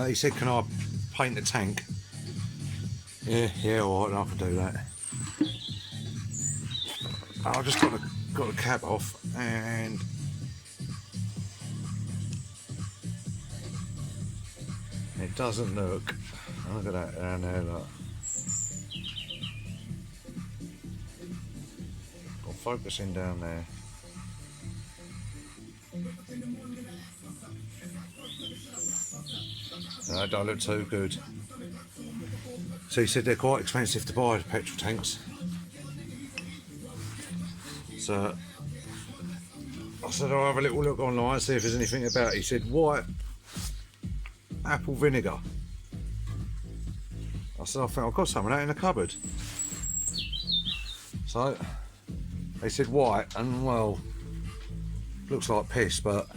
He said, can I paint the tank? Yeah, alright, I can do that. I just got the cap off and it doesn't look. Look at that down there, look. Got focusing down there. No, it don't look too good. So he said they're quite expensive to buy, the petrol tanks. So I said I'll have a little look online, see if there's anything about it. He said white apple vinegar. I said I think I've got some of that in the cupboard. So they said white, and well, looks like piss, but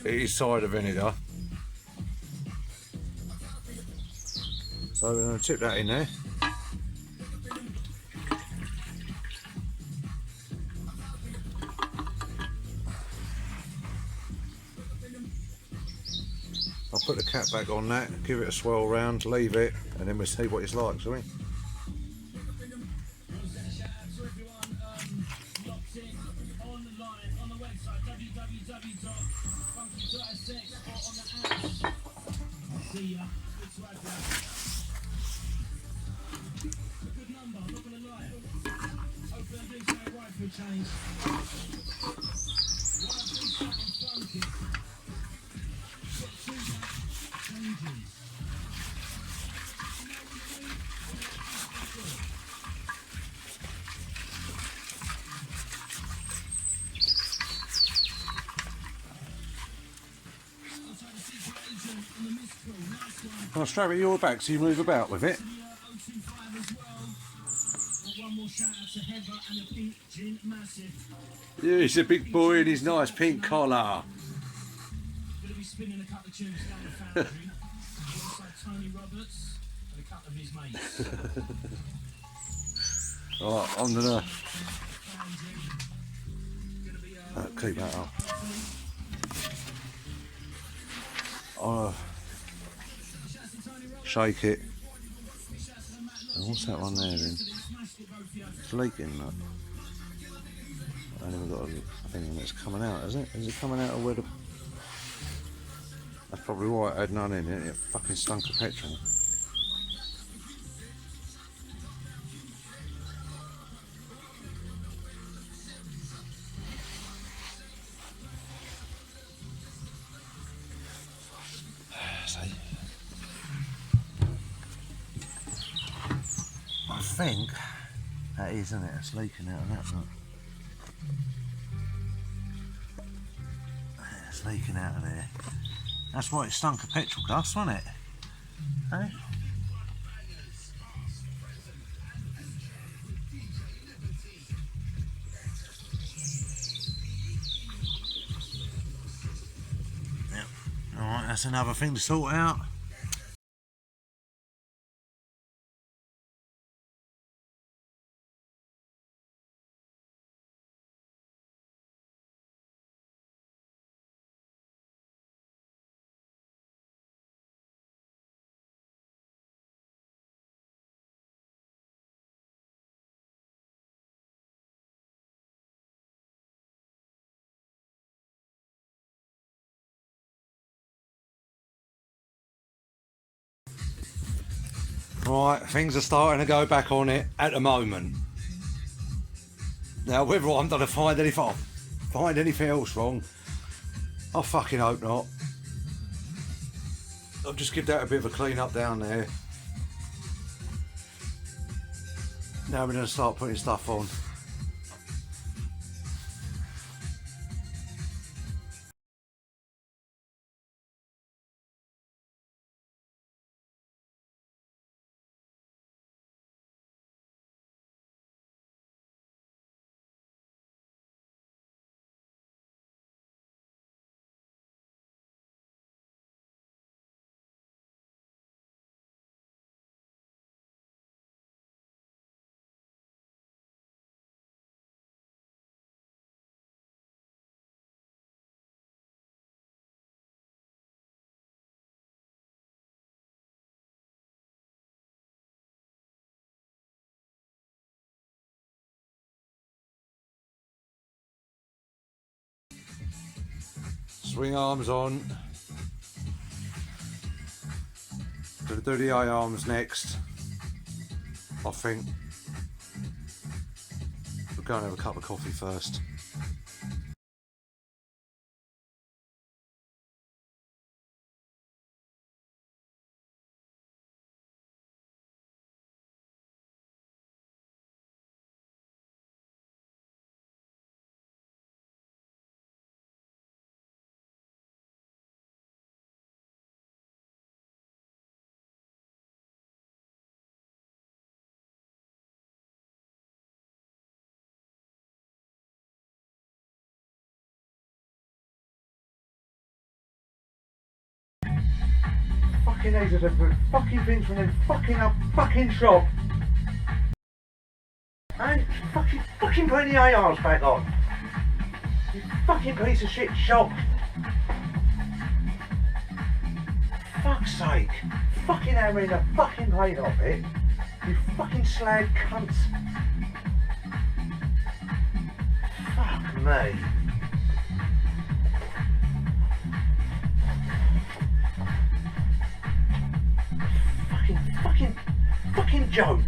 it is cider vinegar. So we're going to tip that in there. I'll put the cap back on that, give it a swirl round, leave it, and then we'll see what it's like, shall we? I'll strap it your back so you move about with it. Yeah, he's a big boy in his nice pink collar. Right, I'm gonna keep that up. Shake it. And what's that one there then? It's leaking, look. And then we've got a thing that's coming out, isn't it? Is it coming out of where the... That's probably why it had none in it. It fucking stunk of petrol. See? I think that is, isn't it? It's leaking out of that, look. It's leaking out of there. That's why it stunk of petrol gas, wasn't it? Hey? Yep. Alright, that's another thing to sort out. Right, things are starting to go back on it at the moment. Now, whether I'm going to find anything else wrong, I fucking hope not. I'll just give that a bit of a clean up down there. Now we're going to start putting stuff on. Swing arms on. Gonna do the A arms next. I think. We'll go and have a cup of coffee first. Fucking these are the fucking things from the fucking shop. And fucking putting the ARs back on. You fucking piece of shit shop. Fuck's sake. Fucking hammering the fucking paint off it. You fucking slag cunts. Fuck me. Fucking joke.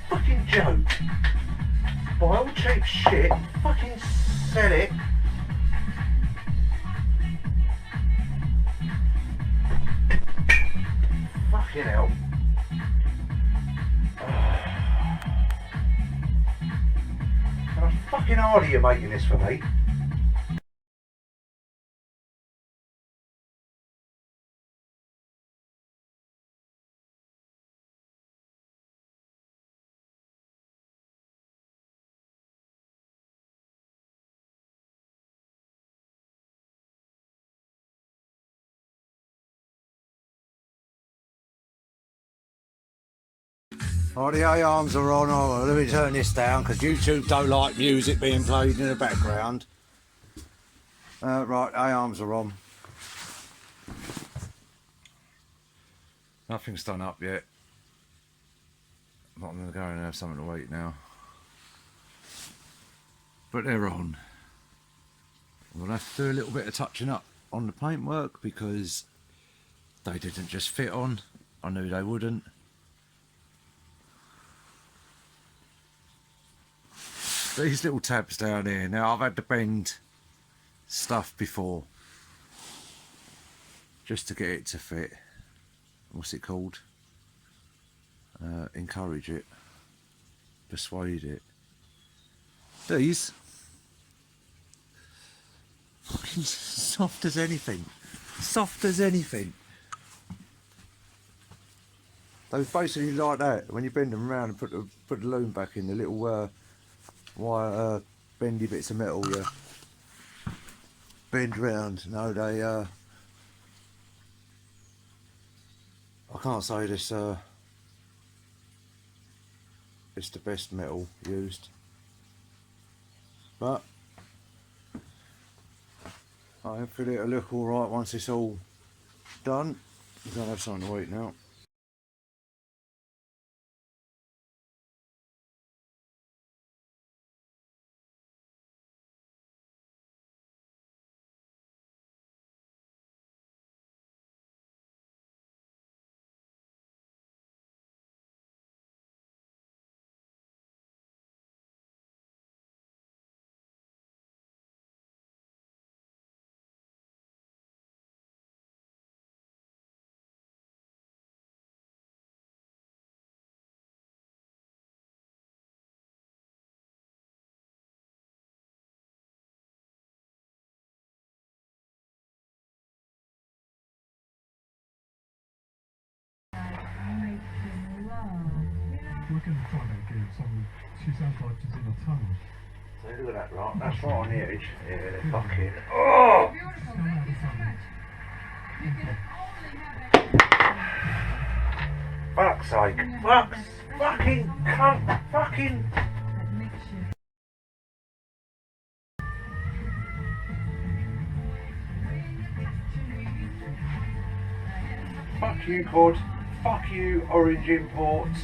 Fucking joke. Buy all cheap shit, fucking sell it. Fucking hell. How fucking hard are you making this for me? Oh, the A-arms are on. Oh, let me turn this down because YouTube don't like music being played in the background. Right, A-arms are on. Nothing's done up yet. But I'm going to go and have something to eat now. But they're on. We'll have to do a little bit of touching up on the paintwork because they didn't just fit on. I knew they wouldn't. These little tabs down here. Now I've had to bend stuff before just to get it to fit. What's it called? Encourage it, persuade it. These fucking soft as anything. Soft as anything. They was basically like that when you bend them around and put the loom back in the little wire bendy bits of metal, yeah. Bend round. No, they I can't say this it's the best metal used, but I feel it'll look alright once it's all done. I'm gonna have something to eat now. We're going to try and make some. She sounds like she's in a tunnel. So look at that, right? That's right on the edge. Yeah, they're fucking. Oh! Beautiful, thank you so much. You can only have it. Fuck's sake. Fuck's fucking cunt. Fucking. That mixture. fuck you Cod, fuck you Orange Imports.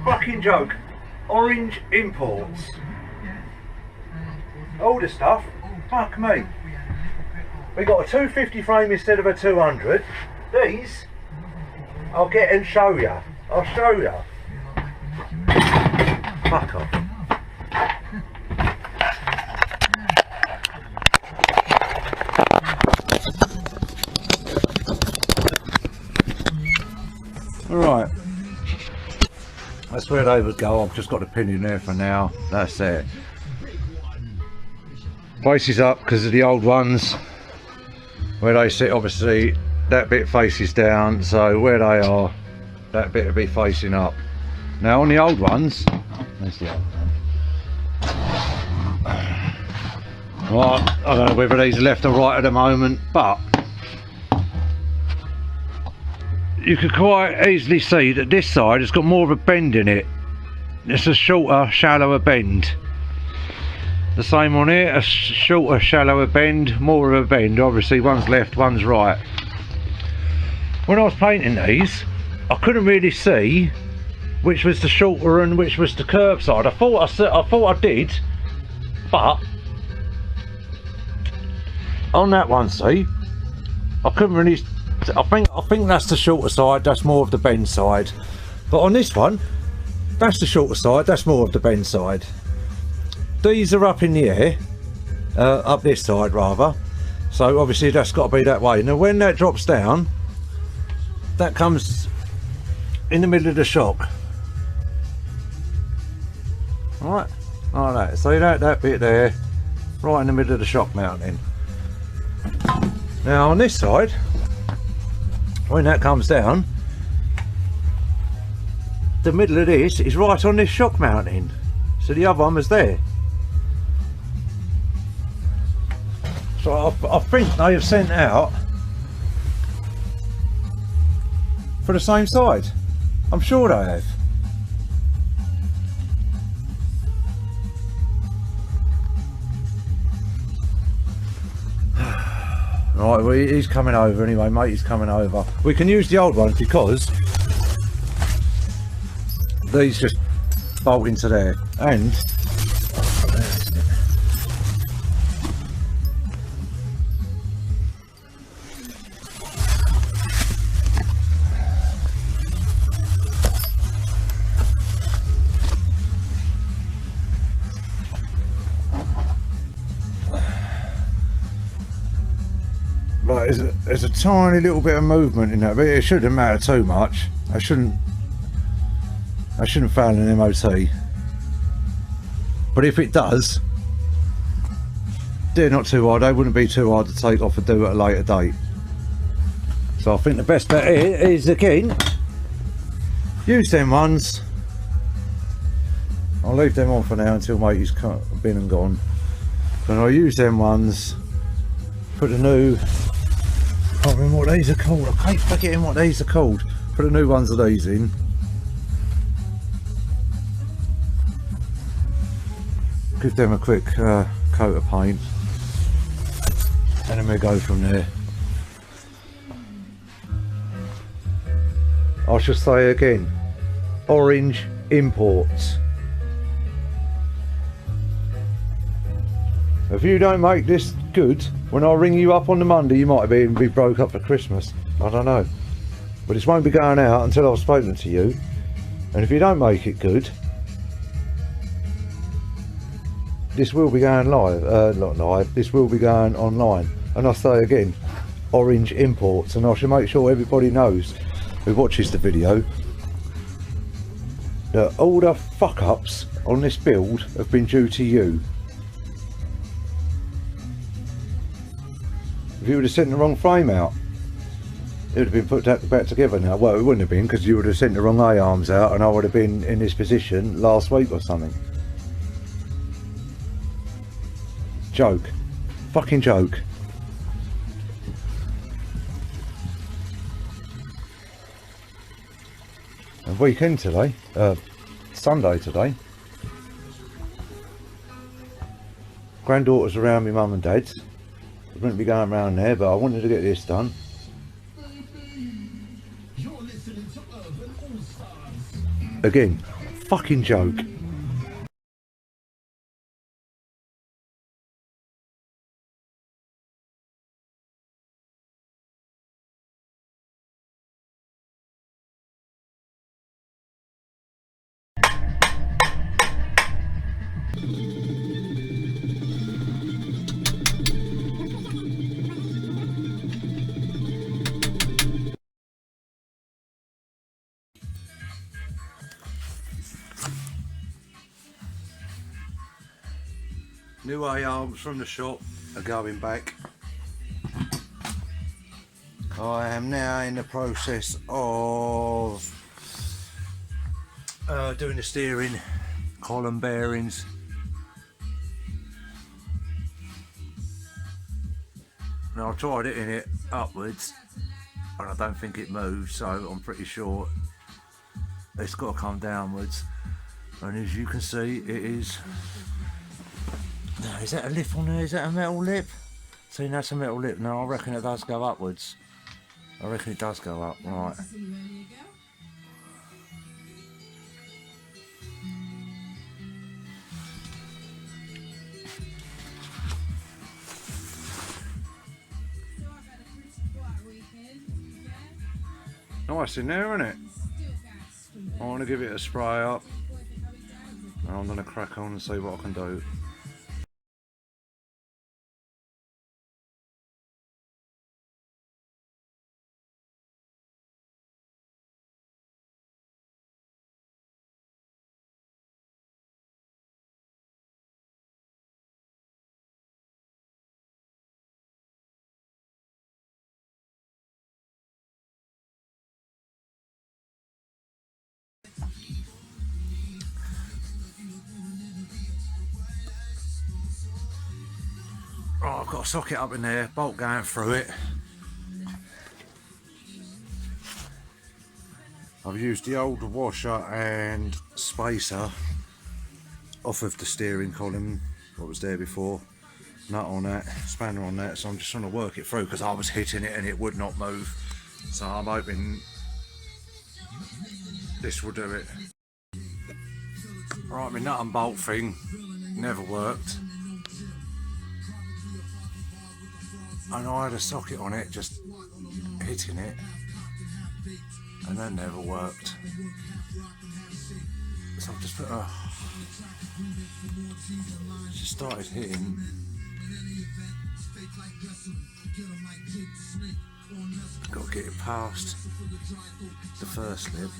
Fucking joke. Orange Imports. All the stuff. Fuck me. We got a 250 frame instead of a 200. These, I'll get and show you. I'll show you. Fuck off. Alright. That's where they would go. I've just got the pin in there for now. That's it. Place is up because of the old ones. Where they sit, obviously, that bit faces down. So where they are, that bit will be facing up. Now on the old ones, there's the old one. Right, I don't know whether these are left or right at the moment, but you could quite easily see that this side has got more of a bend in it. It's a shorter, shallower bend. The same on here, a shorter, shallower bend, more of a bend. Obviously one's left, one's right. When I was painting these, I couldn't really see which was the shorter and which was the curved side. I thought I did, but on that one, see, I couldn't really. I think that's the shorter side. That's more of the bend side. But on this one, that's the shorter side. That's more of the bend side. These are up in the air, up this side rather. So obviously that's got to be that way. Now when that drops down, that comes in the middle of the shock. Alright, like that. So that bit there, right in the middle of the shock mounting. Now on this side, when that comes down, the middle of this is right on this shock mounting. So the other one was there. So I think they have sent out for the same side. I'm sure they have. Right, well, he's coming over anyway, mate. He's coming over. We can use the old ones because these just bolt into there. And but there's a tiny little bit of movement in that, but it shouldn't matter too much. I shouldn't fail an MOT. But if it does, they're not too hard. They wouldn't be too hard to take off and do at a later date. So I think the best bet is again use them ones. I'll leave them on for now until matey's been and gone. And I'll use them ones. Put the new, I can't remember what these are called. I keep forgetting what these are called. Put the new ones of these in. Give them a quick coat of paint. And then we'll go from there. I shall say again, Orange Imports. If you don't make this good, when I ring you up on the Monday, you might be broke up for Christmas. I don't know. But this won't be going out until I've spoken to you. And if you don't make it good, this will be going live. Not live, this will be going online. And I say again, Orange Imports. And I should make sure everybody knows who watches the video that all the fuck ups on this build have been due to you. If you would have sent the wrong frame out, it would have been put back together now. Well, it wouldn't have been, because you would have sent the wrong A-arms out and I would have been in this position last week or something. Joke. Fucking joke. And weekend today, Sunday today. Granddaughter's around my mum and dad's. I wouldn't be going around there, but I wanted to get this done. Again, fucking joke. New A-arms from the shop are going back. I am now in the process of doing the steering column bearings. Now I've tried hitting it upwards and I don't think it moves, so I'm pretty sure it's got to come downwards. And as you can see, it is. Now, is that a lip on there? Is that a metal lip? See, that's a metal lip. Now I reckon it does go upwards. I reckon it does go up, right. Nice in there, isn't it? I want to give it a spray up. And I'm going to crack on and see what I can do. Right, I've got a socket up in there, bolt going through it. I've used the old washer and spacer off of the steering column, what was there before. Nut on that, spanner on that, so I'm just trying to work it through because I was hitting it and it would not move. So I'm hoping this will do it. Right, my nut and bolt thing never worked. And I had a socket on it, just hitting it, and that never worked. So I've just put just started hitting. Got to get it past the first lip.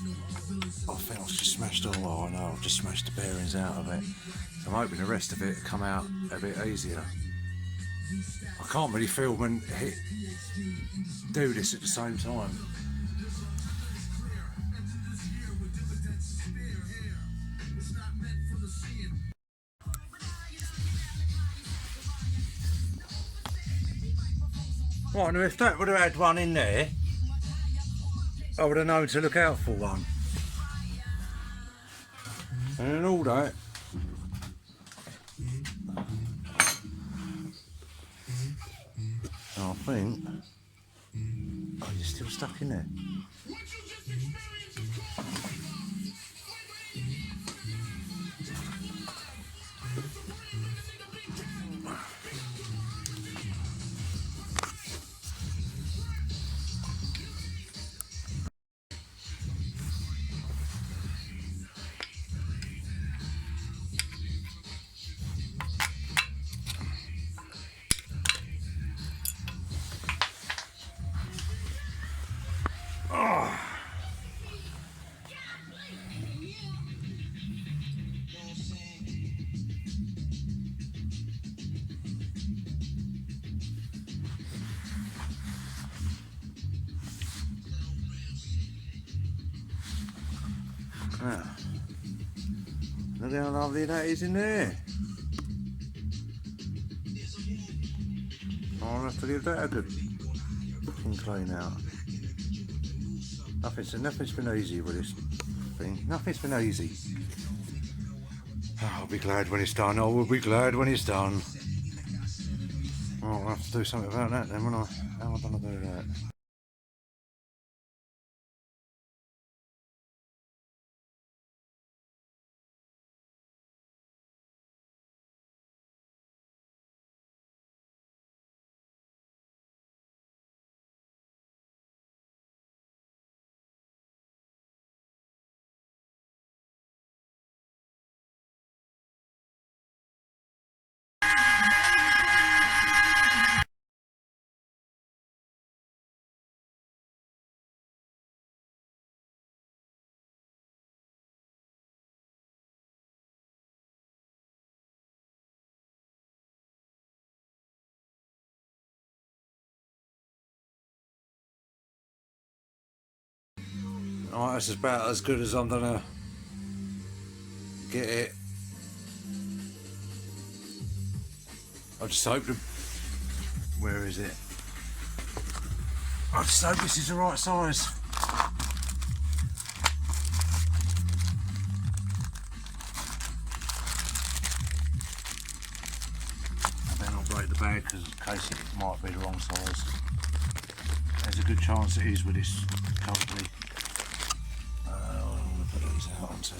I think I've just smashed I know, I've just smashed the bearings out of it. So I'm hoping the rest of it come out a bit easier. I can't really film and do this at the same time. Right, now if that would have had one in there, I would have known to look out for one. And all that. I think. Oh, you're still stuck in there. Now, look how lovely that is in there. I'll have to give that a good fucking clean out. Nothing's been easy with this thing. Nothing's been easy. Oh, I'll be glad when it's done. I will be glad when it's done. Oh, I'll have to do something about that then, won't I? How am I going to do that? Alright, that's about as good as I'm gonna get it. I just hope the... Where is it? I just hope this is the right size. I better not break the bag because in case it might be the wrong size. There's a good chance it is with this company. I'm going to put these out onto.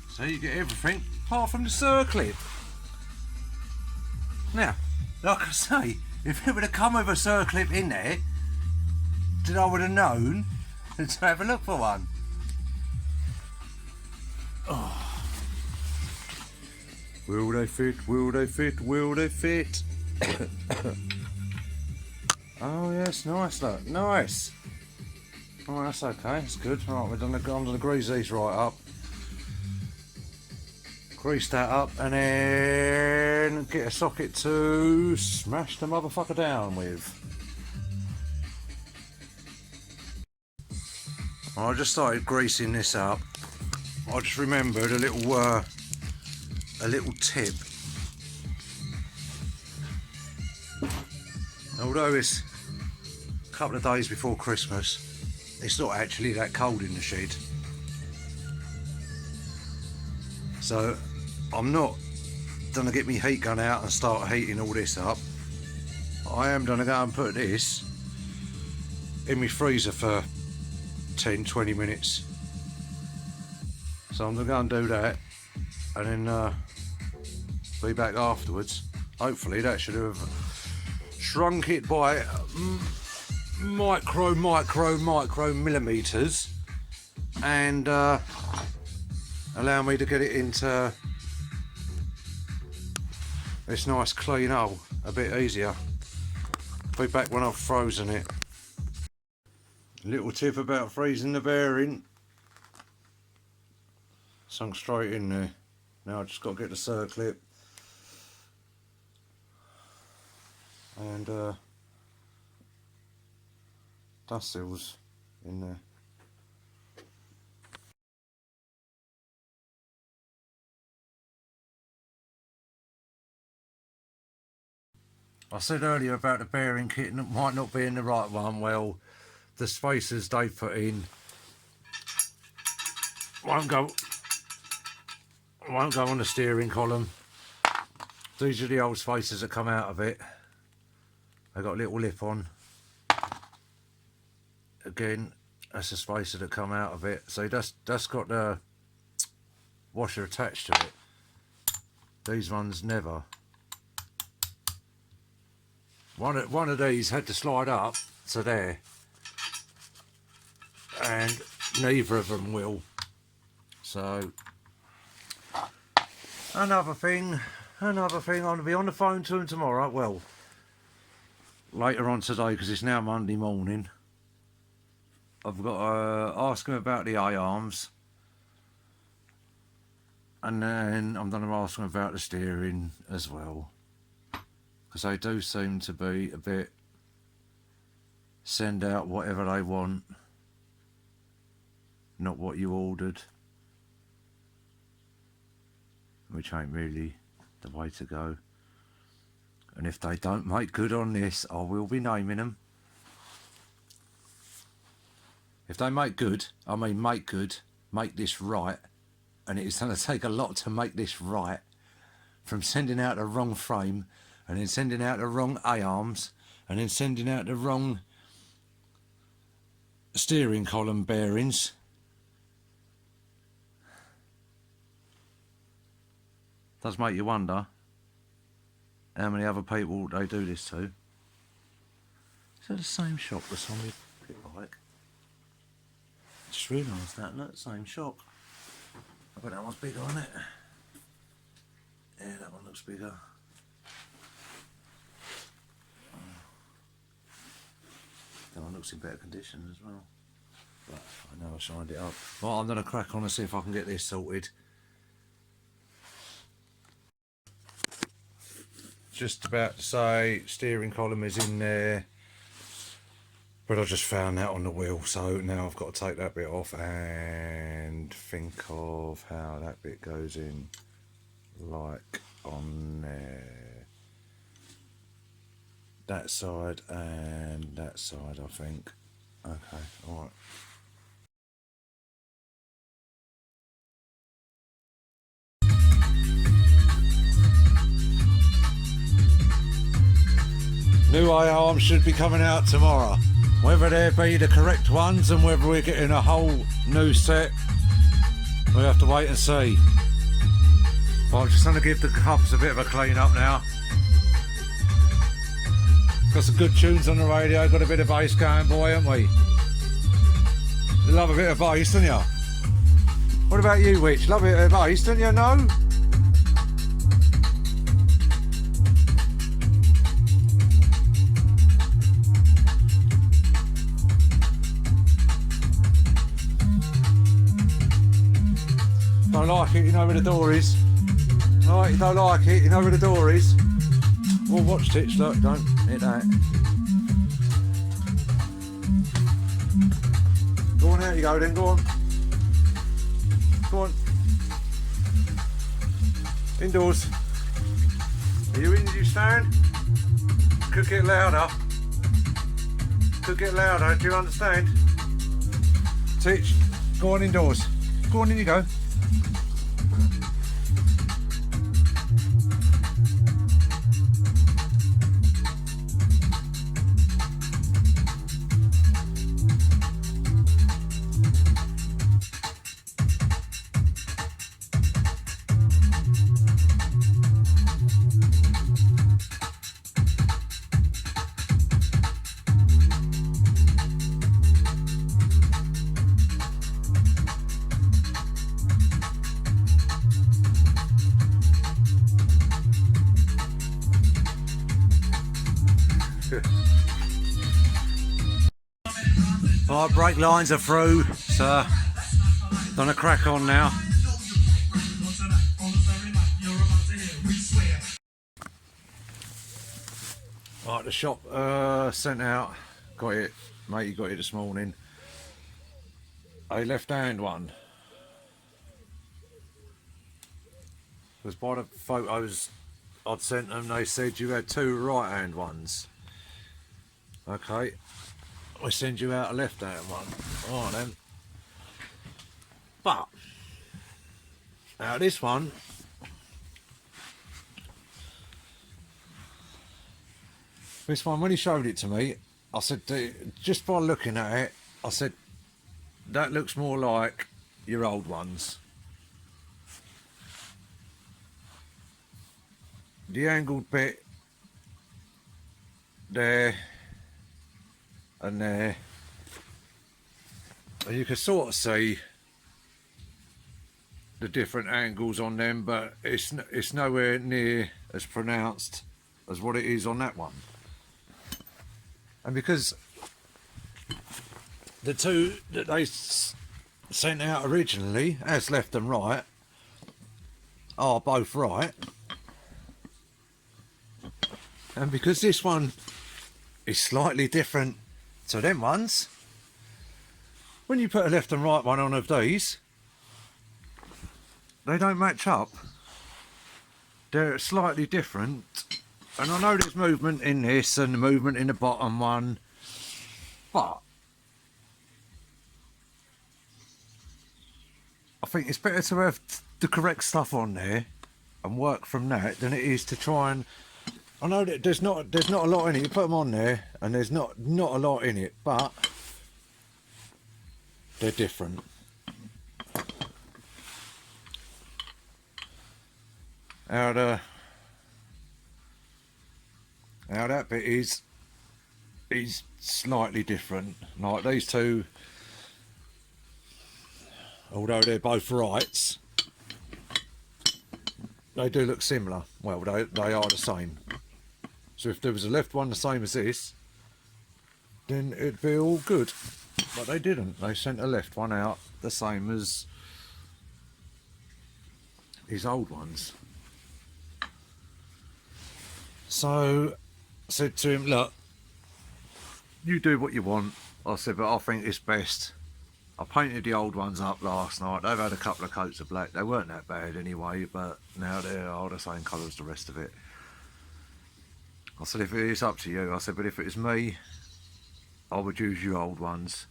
So you get everything apart from the circlip. Now, like I say, if it would have come with a circlip in there, then I would have known to have a look for one. Oh. Will they fit? Will they fit? Will they fit? Oh yes, nice look, nice. Oh, that's okay, it's good. Right, we're going to grease these right up. Grease that up and then get a socket to smash the motherfucker down with. I just started greasing this up. I just remembered a little tip. Although it's a couple of days before Christmas, it's not actually that cold in the shed. So I'm not going to get my heat gun out and start heating all this up. I am going to go and put this in my freezer for 10-20 minutes. So I'm going to go and do that and then be back afterwards. Hopefully that should have shrunk it by micro millimeters and allow me to get it into this nice clean hole a bit easier. Be back when I've frozen it. Little tip about freezing the bearing. Sunk straight in there. Now I just got to get the circlip and dust seals in there. I said earlier about the bearing kit and it might not be in the right one. Well, the spacers they put in won't go on the steering column. These are the old spacers that come out of it. They got a little lip on. Again, that's the spacer that come out of it. So that's got the washer attached to it. These ones never. One of these had to slide up to there, and neither of them will. So another thing, I'm going to be on the phone to him tomorrow. Well, later on today, because it's now Monday morning. I've got to ask him about the A-arms, and then I'm going to ask him about the steering as well, because they do seem to be a bit send out whatever they want, not what you ordered, which ain't really the way to go. And if they don't make good on this, I will be naming them. If they make good, I mean make good, make this right, and it's going to take a lot to make this right, from sending out the wrong frame, and then sending out the wrong A-arms, and then sending out the wrong steering column bearings. Does make you wonder how many other people they do this to. Is that the same shop that somebody picked like? Just realised that, look, same shop. I bet that one's bigger, isn't it? Yeah, that one looks bigger. That one looks in better condition as well. But I know I shined it up. Well, I'm going to crack on and see if I can get this sorted. Just about to say steering column is in there, but I just found that on the wheel, so now I've got to take that bit off and think of how that bit goes in, like on there, that side and that side, I think. Okay, alright. New A-arms should be coming out tomorrow. Whether they be the correct ones and whether we're getting a whole new set, we have to wait and see. But I'm just going to give the hubs a bit of a clean up now. Got some good tunes on the radio, got a bit of bass going, boy, haven't we? You love a bit of bass, don't you? What about you, Witch? Love a bit of bass, don't you? No? Don't like it, you know where the door is. Alright, you don't like it, you know where the door is. Well, watch tits, look, don't hit that. Go on, out you go then, go on. Go on. Indoors. Are you in, you stand? Could get louder. Could get louder, do you understand? Tits, go on indoors. Go on, in you go. Right, brake lines are through, so gonna crack on now. Right, the shop, sent out, got it, matey got it this morning, a left-hand one. Because by the photos I'd sent them, they said you had 2 right-hand ones. Okay, I send you out a left-hand one. Alright then. But now this one, when he showed it to me, I said, just by looking at it, I said, that looks more like your old ones. The angled bit there and there, and you can sort of see the different angles on them, but it's nowhere near as pronounced as what it is on that one. And because the 2 that they sent out originally as left and right are both right, and because this one is slightly different to them ones, when you put a left and right one on of these, they don't match up. They're slightly different, and I know there's movement in this and the movement in the bottom one, but I think it's better to have the correct stuff on there and work from that than it is to try and, I know that there's not a lot in it. You put them on there and there's not a lot in it, but they're different. How that bit is slightly different. Like these 2, although they're both rights, they do look similar. Well, they are the same. So if there was a left one the same as this, then it'd be all good. But they didn't. They sent a left one out the same as his old ones. So I said to him, look, you do what you want. I said, but I think it's best. I painted the old ones up last night. They've had a couple of coats of black. They weren't that bad anyway, but now they are the same colour as the rest of it. I said, if it is up to you, I said, but if it was me, I would use your old ones.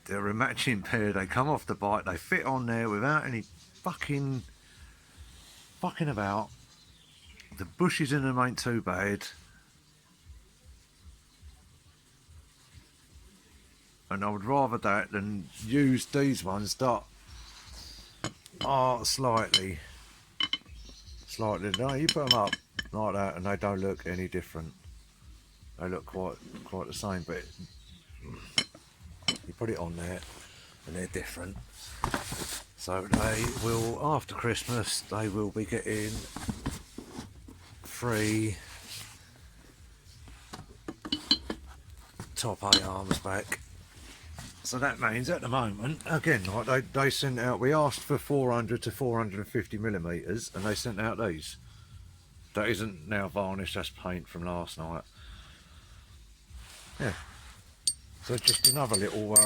They're a matching pair. They come off the bike. They fit on there without any fucking about. The bushes in them ain't too bad. And I would rather that than use these ones that are slightly. No, you put them up like that and they don't look any different. They look quite the same, but you put it on there and they're different. So they will, after Christmas, they will be getting free top A arms back. So that means at the moment, again, like they sent out, we asked for 400 to 450 millimeters, and they sent out these. That isn't now varnish, that's paint from last night. Yeah. So just another little.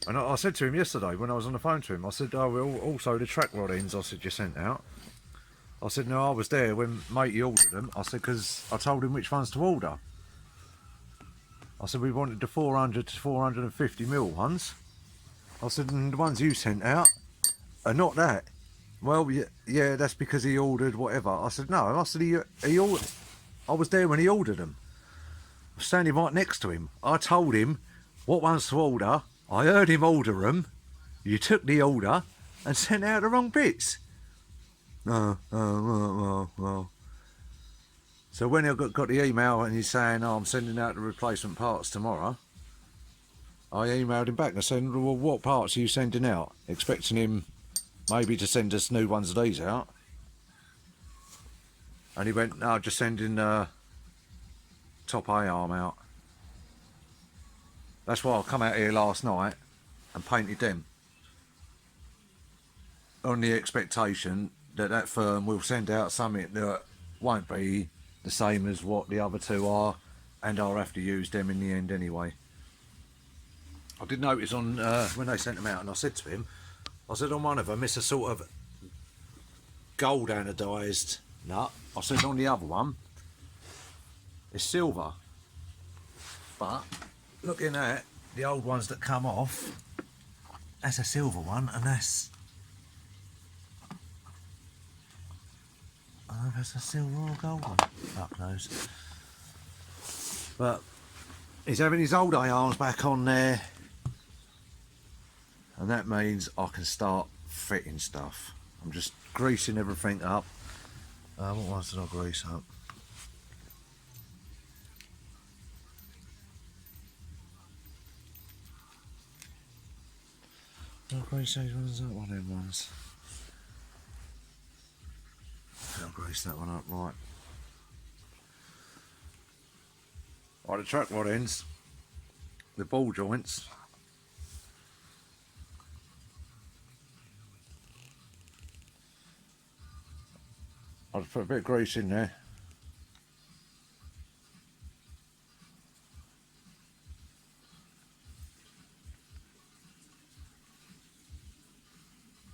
And I said to him yesterday when I was on the phone to him, I said, oh, well, also the track rod ends I said you sent out. I said, no, I was there when matey ordered them. I said, because I told him which ones to order. I said, we wanted the 400 to 450 mil ones. I said, and the ones you sent out are not that. Well, yeah, that's because he ordered whatever. I said, no. I said, he ordered. I was there when he ordered them. I was standing right next to him. I told him what ones to order. I heard him order them. You took the order and sent out the wrong bits. Well. So when I got the email and he's saying, oh, I'm sending out the replacement parts tomorrow, I emailed him back and I said, well, what parts are you sending out? Expecting him maybe to send us new ones of these out. And he went, no, just sending top A arm out. That's why I come out here last night and painted them. On the expectation that that firm will send out something that won't be the same as what the other two are, and I'll have to use them in the end anyway. I did notice on when they sent them out, and I said to him, I said on one of them it's a sort of gold anodised nut. I said on the other one it's silver, but looking at the old ones that come off, that's a silver one, and that's I don't know if that's a silver or gold one, fuck knows. But he's having his old arms back on there, and that means I can start fitting stuff. I'm just greasing everything up. What ones did I grease up? Did I grease those ones up? One of them ones. I'll grease that one up, right. Right, the track rod ends, the ball joints. I'll just put a bit of grease in there.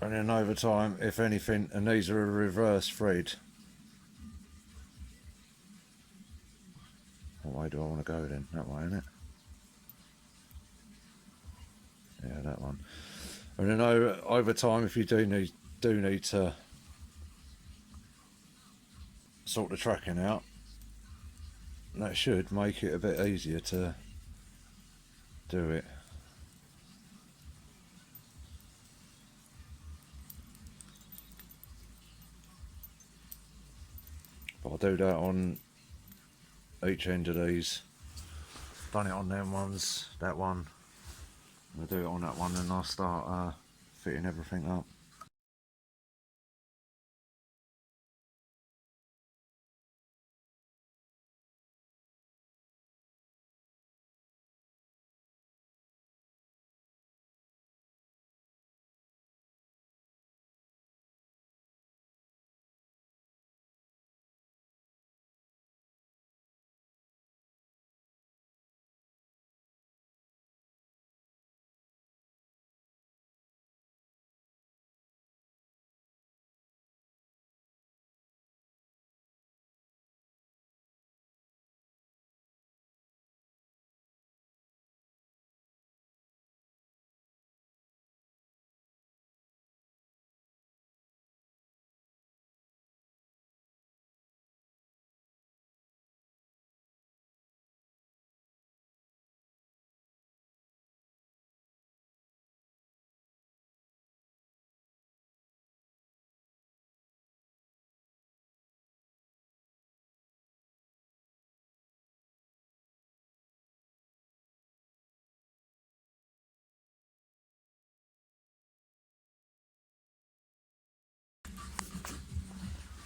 And then over time, if anything, and these are a reverse thread. What way do I want to go then? That way, isn't it? Yeah, that one. And then over time, if you do need to sort the tracking out, that should make it a bit easier to do it. But I'll do that on each end of these. Done it on them ones, that one. I'll do it on that one, and I'll start fitting everything up.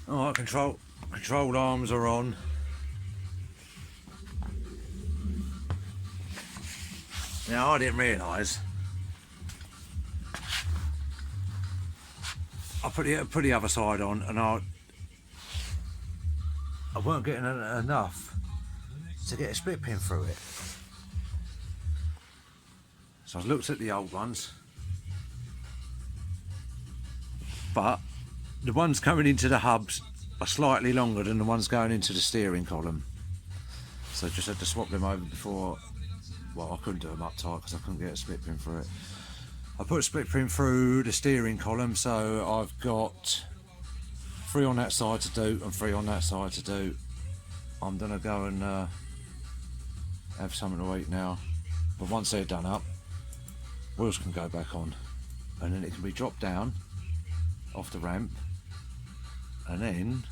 Alright, controlled arms are on. Now I didn't realise I put the other side on, and I weren't getting enough to get a split pin through it. So I looked at the old ones, but the ones coming into the hubs are slightly longer than the ones going into the steering column. So I just had to swap them over before. Well, I couldn't do them up tight because I couldn't get a split pin through it. I put a split pin through the steering column, so I've got 3 on that side to do and 3 on that side to do. I'm gonna go and have something to eat now, but once they're done up, wheels can go back on, and then it can be dropped down off the ramp, and then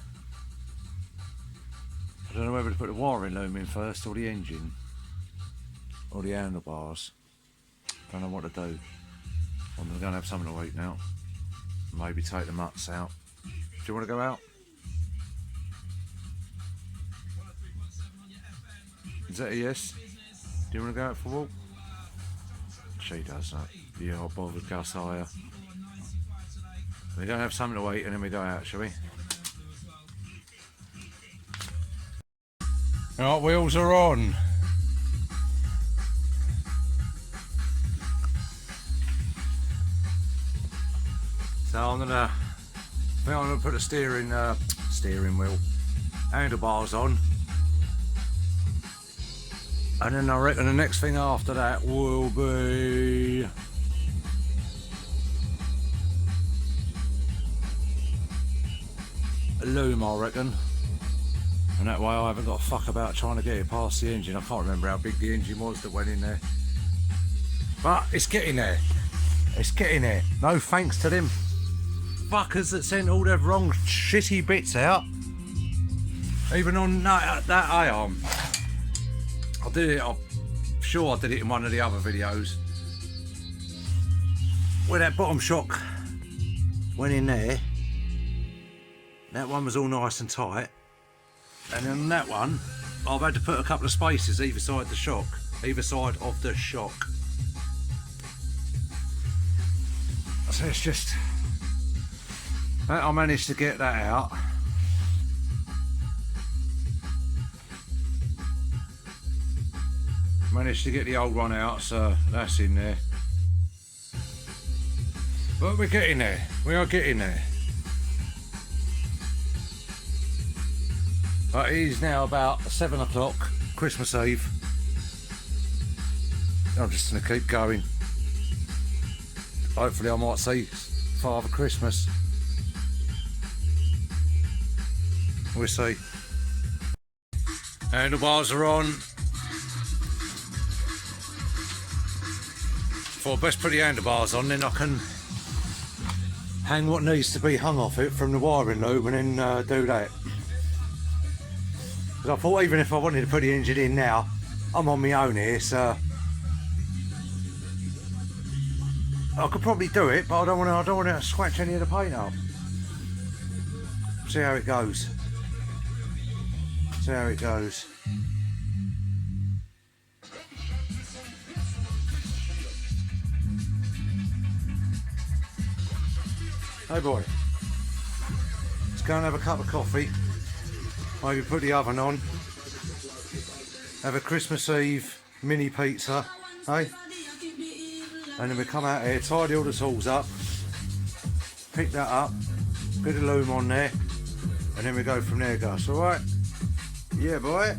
I don't know whether to put the wiring loom in first, or the engine, or the handlebars. Don't know what to do. I'm going to go and have something to eat now. Maybe take the mutts out. Do you want to go out? Is that a yes? Do you want to go out for a walk? She does that. Yeah, I'll bother Gus higher. We're going to have something to eat and then we go out, shall we? Right, wheels are on. So I'm gonna put the steering wheel handlebars on, and then I reckon the next thing after that will be a loom, I reckon. And that way I haven't got to fuck about trying to get it past the engine. I can't remember how big the engine was that went in there. But it's getting there. It's getting there. No thanks to them fuckers that sent all their wrong shitty bits out. Even on that A-arm. I did it, I'm sure I did it in one of the other videos. Where that bottom shock went in there. That one was all nice and tight. And then that one, I've had to put a couple of spaces either side of the shock. So it's just, I managed to get that out. Managed to get the old one out, so that's in there. But we're getting there. We are getting there. But it is now about 7 o'clock, Christmas Eve. I'm just going to keep going. Hopefully I might see Father Christmas. We'll see. Handlebars are on. Thought best put the handlebars on, then I can hang what needs to be hung off it from the wiring loop and then do that. Because I thought even if I wanted to put the engine in now, I'm on my own here, so I could probably do it, but I don't want to scratch any of the paint up. See how it goes. See how it goes. Hey boy, let's go and have a cup of coffee. Maybe put the oven on. Have a Christmas Eve mini pizza, hey? And then we come out here, tidy all the tools up, pick that up, bit of loom on there, and then we go from there, Gus, alright? Yeah, boy.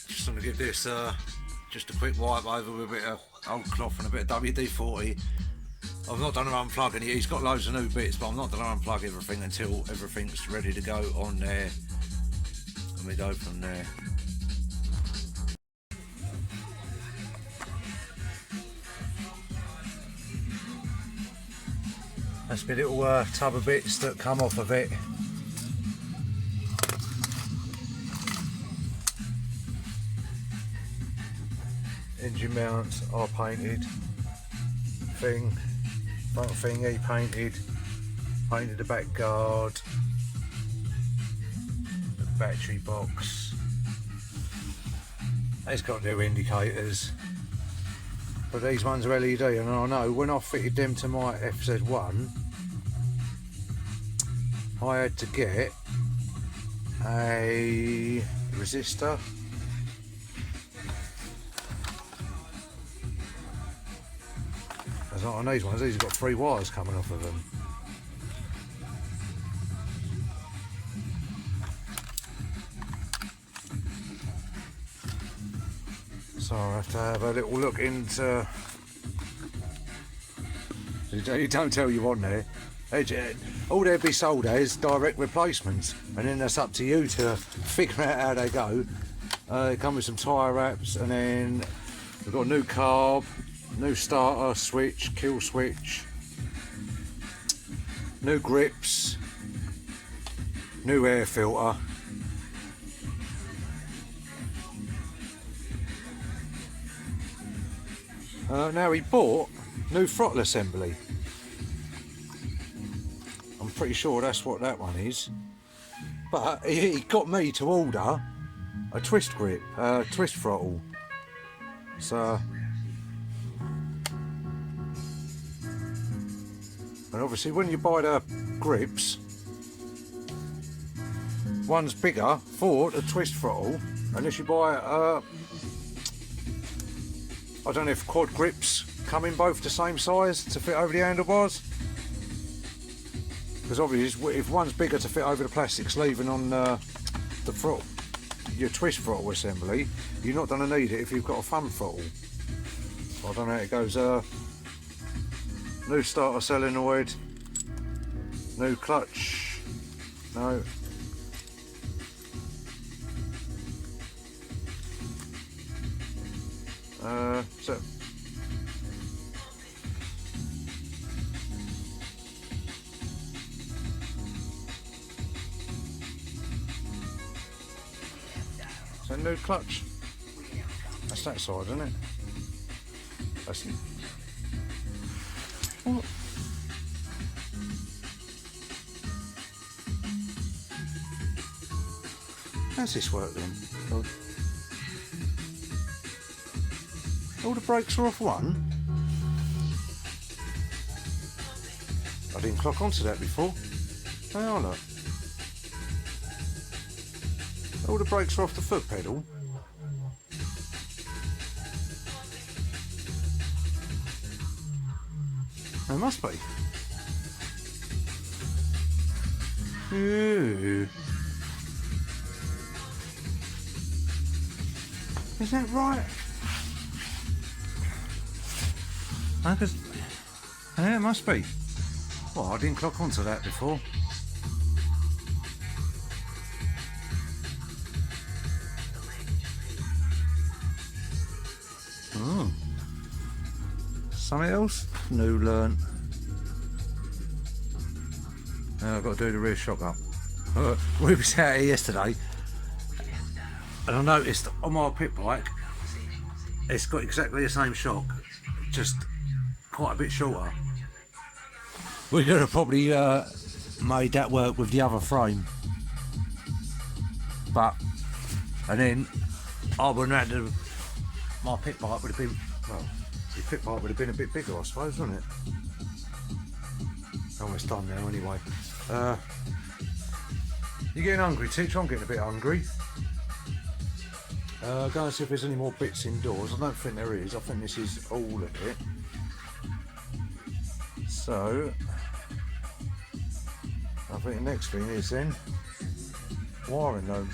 Just going to give this just a quick wipe over with a bit of old cloth and a bit of WD-40. I've not done an unplugging yet. He's got loads of new bits, but I'm not going to unplug everything until everything's ready to go on there, and we go from there. That's my little tub of bits that come off of it. Engine mounts are painted. Front thingy painted. Painted the back guard. The battery box. It's got new indicators. But these ones are LED, and I know when I fitted them to my FZ1, I had to get a resistor. That's not on these ones, these have got 3 wires coming off of them. So I have to have a little look into. You don't tell you on there. All they'd be sold as direct replacements, and then that's up to you to figure out how they go. They come with some tyre wraps, and then we've got a new carb, new starter switch, kill switch, new grips, new air filter. Now he bought new throttle assembly. I'm pretty sure that's what that one is. But he got me to order a twist grip, twist throttle. So, and obviously when you buy the grips, one's bigger for the twist throttle, unless you buy I don't know if quad grips come in both the same size to fit over the handlebars. Because obviously if one's bigger to fit over the plastic sleeving on the throttle, your twist throttle assembly, you're not going to need it if you've got a thumb throttle. I don't know how it goes. New starter solenoid, new clutch, no. So new clutch. That's that side, isn't it? That's it. What? How's this work then? All the brakes are off one. I didn't clock onto that before. Hang on, look. All the brakes are off the foot pedal. They must be. Ooh. Is that right? Yeah, it must be. Well, I didn't clock onto that before. Oh. Something else? New learnt. Now I've got to do the rear shock up. We was out here yesterday and I noticed on my pit bike it's got exactly the same shock, just quite a bit shorter. We could have probably made that work with the other frame, but and then I wouldn't have had to, my pit bike would have been, well, the pit bike would have been a bit bigger, I suppose, wouldn't it? Almost done now anyway. You getting hungry, Teach? I'm getting a bit hungry. Go and see if there's any more bits indoors. I don't think there is. I think this is all of it. So, I think the next thing is then wiring loom.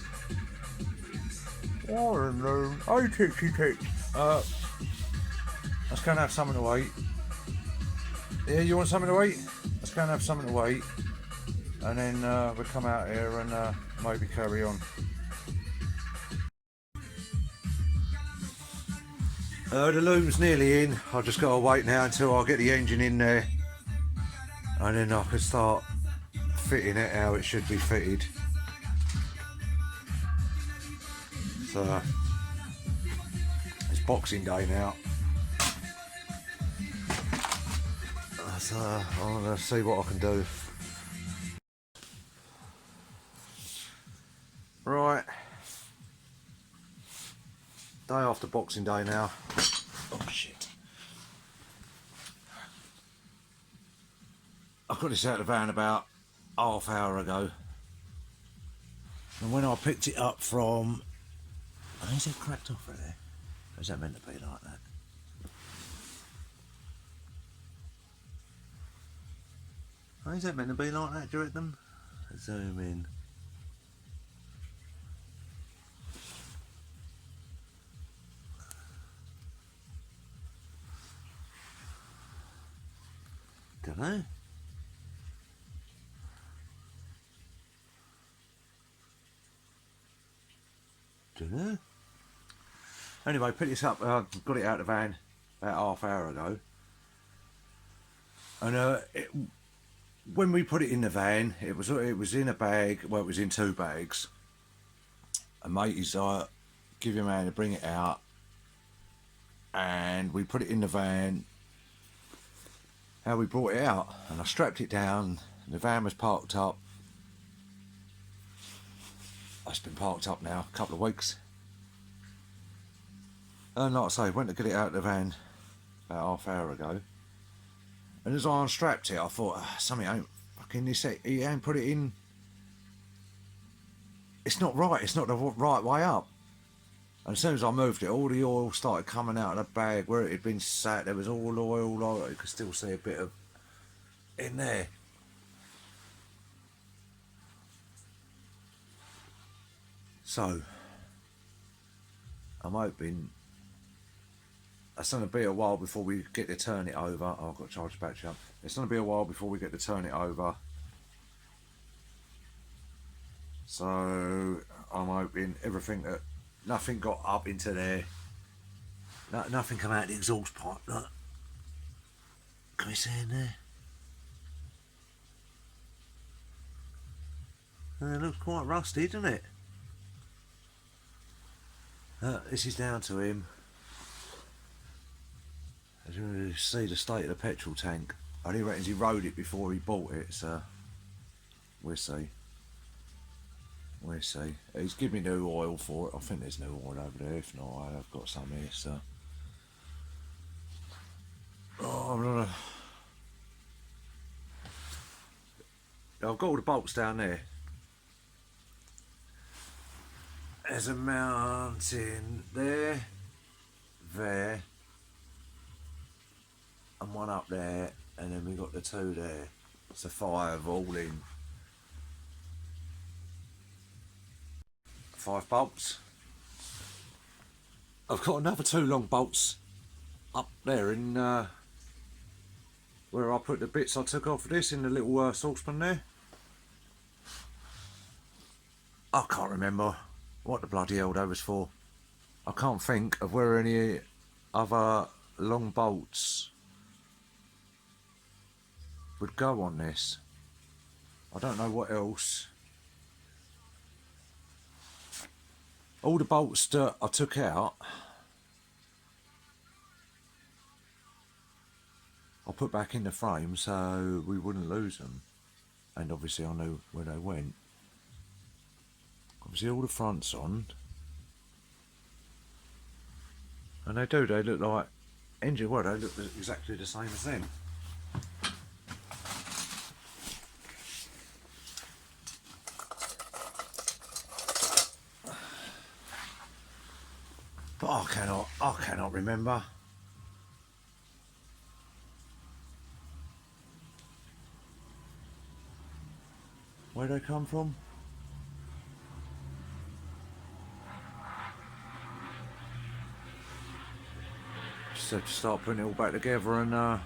Wiring loom. Oh, Teachy Teach. Let's go and have something to eat. Yeah, you want something to eat? Let's go and have something to eat. And then we'll come out here and maybe carry on. The loom's nearly in. I've just got to wait now until I get the engine in there, and then I can start fitting it how it should be fitted. So it's Boxing Day now. So I'm going to see what I can do. Right. Day after Boxing Day now. Oh shit. I got this out of the van about half hour ago. And when I picked it up from... Oh, is it cracked off right there? Or is that meant to be like that? Oh, is that meant to be like that, do you reckon? Zoom in. Dunno. Dunno. Anyway, picked this up, got it out of the van about half hour ago. And when we put it in the van, it was in a bag. Well, it was in 2 bags. A mate is give him a hand to bring it out, and we put it in the van. How we brought it out, and I strapped it down. The van was parked up. It's been parked up now a couple of weeks. And like I say, went to get it out of the van about half hour ago. And as I unstrapped it, I thought, something ain't fucking this. He ain't put it in. It's not right. It's not the right way up. And as soon as I moved it, all the oil started coming out of the bag where it had been sat. There was all oil. You could still see a bit of in there. So I'm hoping it's going to be a while before we get to turn it over. Oh, I've got to charge the battery up. It's going to be a while before we get to turn it over. So I'm hoping everything that nothing got up into there. Nothing come out the exhaust pipe. Look. Can we see in there? It looks quite rusty, doesn't it? This is down to him. As you see the state of the petrol tank. I only reckons he rode it before he bought it, so we'll see. We'll see. He's given me new oil for it. I think there's new oil over there. If not, I've got some here, so. Oh, I'm gonna... I've got all the bolts down there. There's a mountain there, there, and one up there, and then we got the 2 there. So 5 all in. 5 bolts. I've got another 2 long bolts up there in where I put the bits I took off of this in the little saucepan there. I can't remember what the bloody hell that was for. I can't think of where any other long bolts would go on this. I don't know what else. All the bolts that I took out, I put back in the frame so we wouldn't lose them. And obviously I know where they went. Obviously all the fronts on. And they look like engine, well, they look exactly the same as them. But I cannot remember. Where they come from? Just have to start putting it all back together and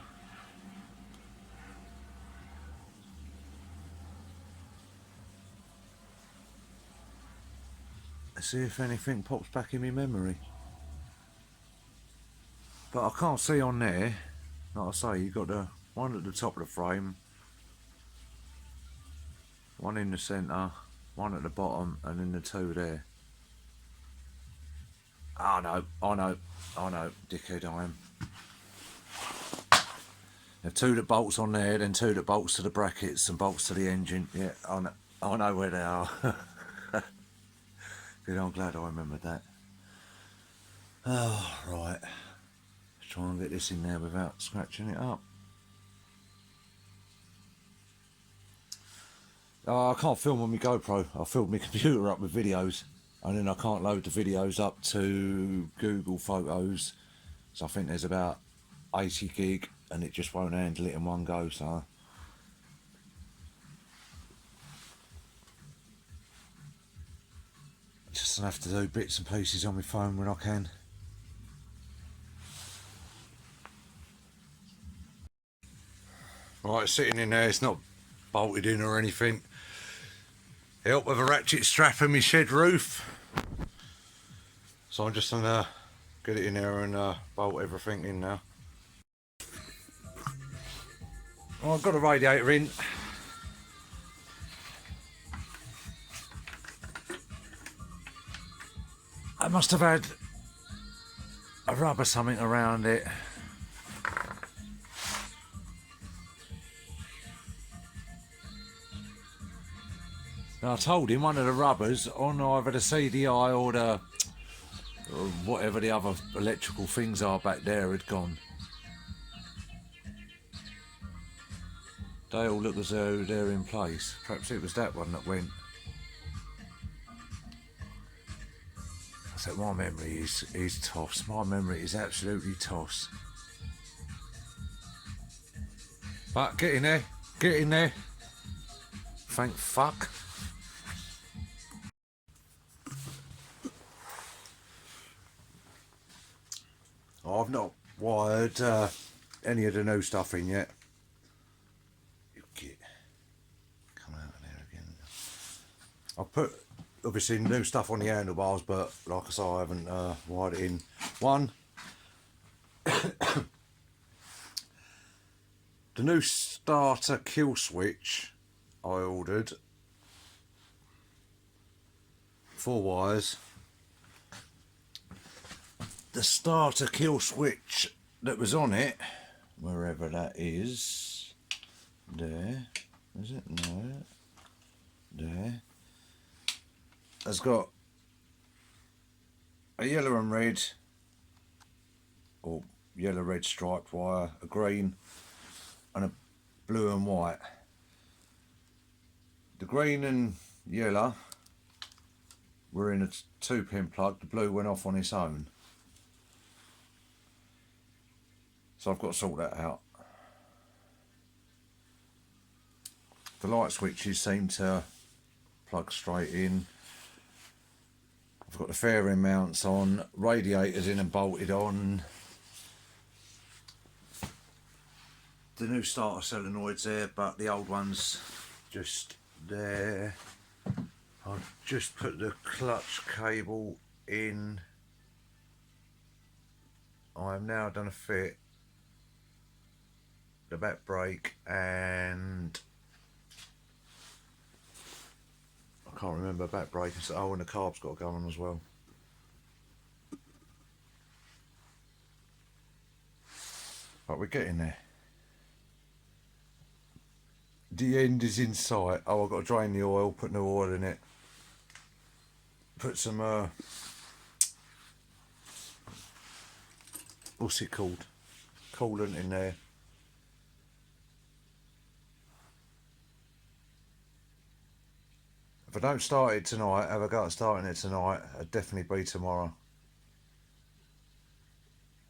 see if anything pops back in my memory. But I can't see on there. Like I say, you've got the one at the top of the frame, one in the centre, one at the bottom, and then the 2 there. I know, dickhead I am. There are 2 that bolts on there, then 2 that bolts to the brackets and bolts to the engine. Yeah, I know where they are. Good, I'm glad I remembered that. Oh, right. Let's try and get this in there without scratching it up. I can't film on my GoPro. I filled my computer up with videos, and then I can't load the videos up to Google Photos. So I think there's about 80 gig, and it just won't handle it in one go. So just gonna have to do bits and pieces on my phone when I can. Right, it's sitting in there. It's not bolted in or anything. Help with a ratchet strap in my shed roof. So I'm just gonna get it in there and bolt everything in now. Well, I've got a radiator in. must have had a rubber something around it. Now, I told him one of the rubbers on either the CDI or the or whatever the other electrical things are back there had gone. They all look as though they're in place. Perhaps it was that one that went. I said my memory is toss. My memory is absolutely toss. But get in there. Get in there. Thank fuck. I've not wired any of the new stuff in yet. Come out of there again. I've put obviously new stuff on the handlebars, but like I say, I haven't wired it in. One, the new starter kill switch I ordered, 4 wires. The starter kill switch that was on it, wherever that is, there, is it? No, there, has got a yellow and red, or yellow red striped wire, a green and a blue and white. The green and yellow were in a 2-pin plug, the blue went off on its own. So I've got to sort that out. The light switches seem to plug straight in. I've got the fairing mounts on, radiators in and bolted on. The new starter solenoids there, but the old ones just there. I've just put the clutch cable in. I have now done a fit, the back brake, and I can't remember back brake. Oh, and the carb's got to go on as well. But we're getting there. The end is in sight. Oh, I've got to drain the oil, put new oil in it, put some what's it called, coolant in there. If I don't start it tonight, have a go at starting it tonight, it'll definitely be tomorrow.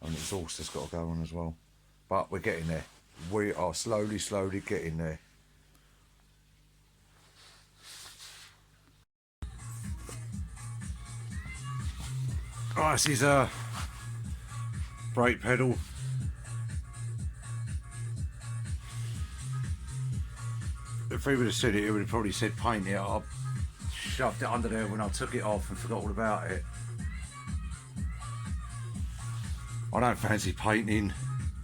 And the exhaust has got to go on as well. But we're getting there. We are slowly getting there. Right, this is a brake pedal. If he would have said it, he would have probably said paint it. I shoved it under there when I took it off and forgot all about it. I don't fancy painting,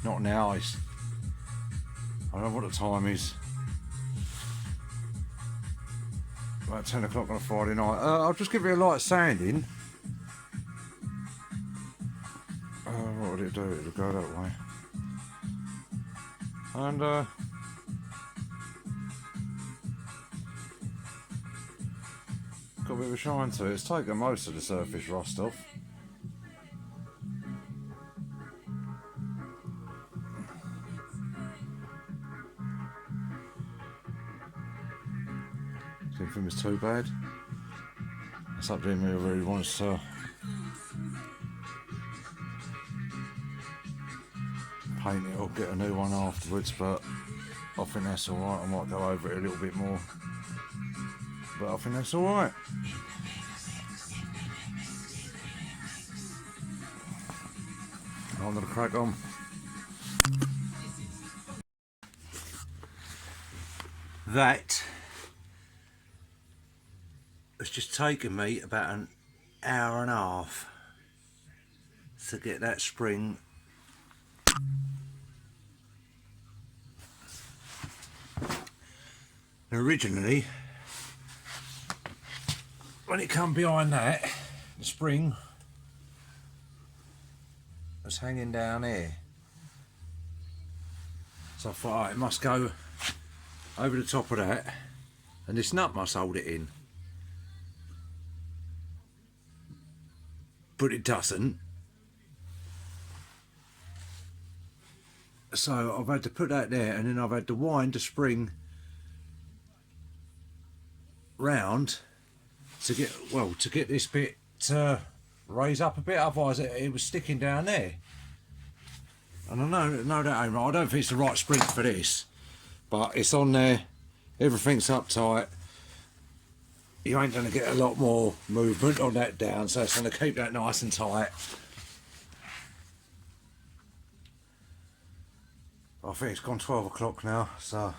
not now. I don't know what the time is. About 10 o'clock on a Friday night. I'll just give it a light sanding. What would it do? It'll go that way. And got a bit of a shine to it. It's taken most of the surface rust off. Didn't think it was too bad. It's up to him who really wants to paint it or get a new one afterwards, but I think that's alright. I might go over it a little bit more, but I think that's alright. I'm gonna crack on. That has just taken me about an hour and a half to get that spring originally. When it come behind that, the spring hanging down here. So I thought, alright, it must go over the top of that, and this nut must hold it in. But it doesn't. So I've had to put that there, and then I've had to wind the spring round to get this bit to raise up a bit, otherwise it was sticking down there. And I know that ain't right. I don't think it's the right spring for this, but it's on there, everything's uptight. You ain't going to get a lot more movement on that down, so it's going to keep that nice and tight. I think it's gone 12 o'clock now, so I'm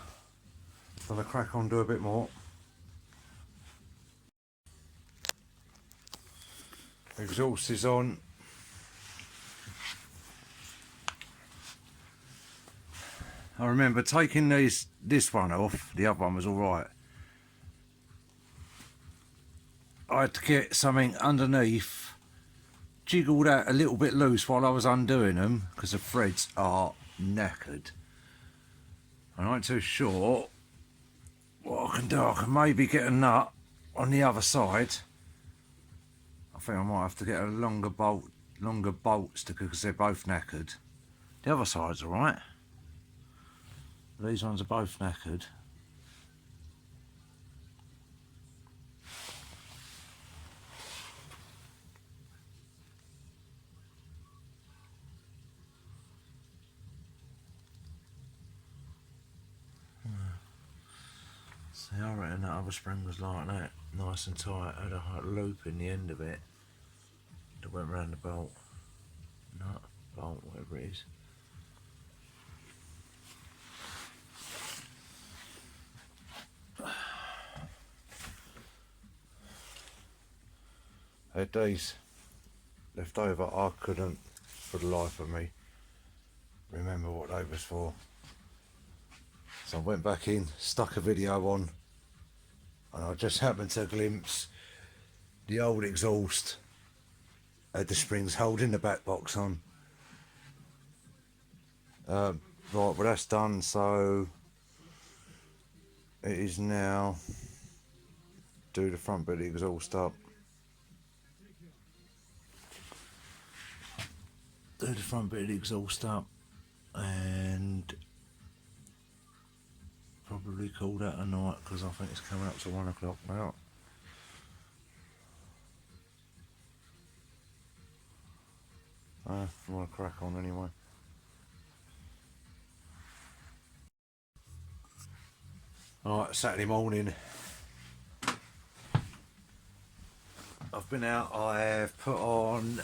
going to crack on and do a bit more. Exhaust is on. I remember taking this one off, the other one was alright. I had to get something underneath, jiggle that a little bit loose while I was undoing them, because the threads are knackered. I ain't too sure what I can do. I can maybe get a nut on the other side. I think I might have to get a longer bolts because they're both knackered. The other side's alright. These ones are both knackered. See, I reckon that other spring was like that, nice and tight. Had a loop in the end of it that went round the bolt. Nut, bolt, whatever it is. Had these left over, I couldn't for the life of me remember what they was for. So I went back in, stuck a video on, and I just happened to glimpse the old exhaust had the springs holding the back box on. Right, well that's done, so it is now do the front bit of the exhaust up. Do the front bit of the exhaust up and probably call that a night, because I think it's coming up to 1 o'clock now. I want to crack on anyway. Alright, Saturday morning. I've been out, I have put on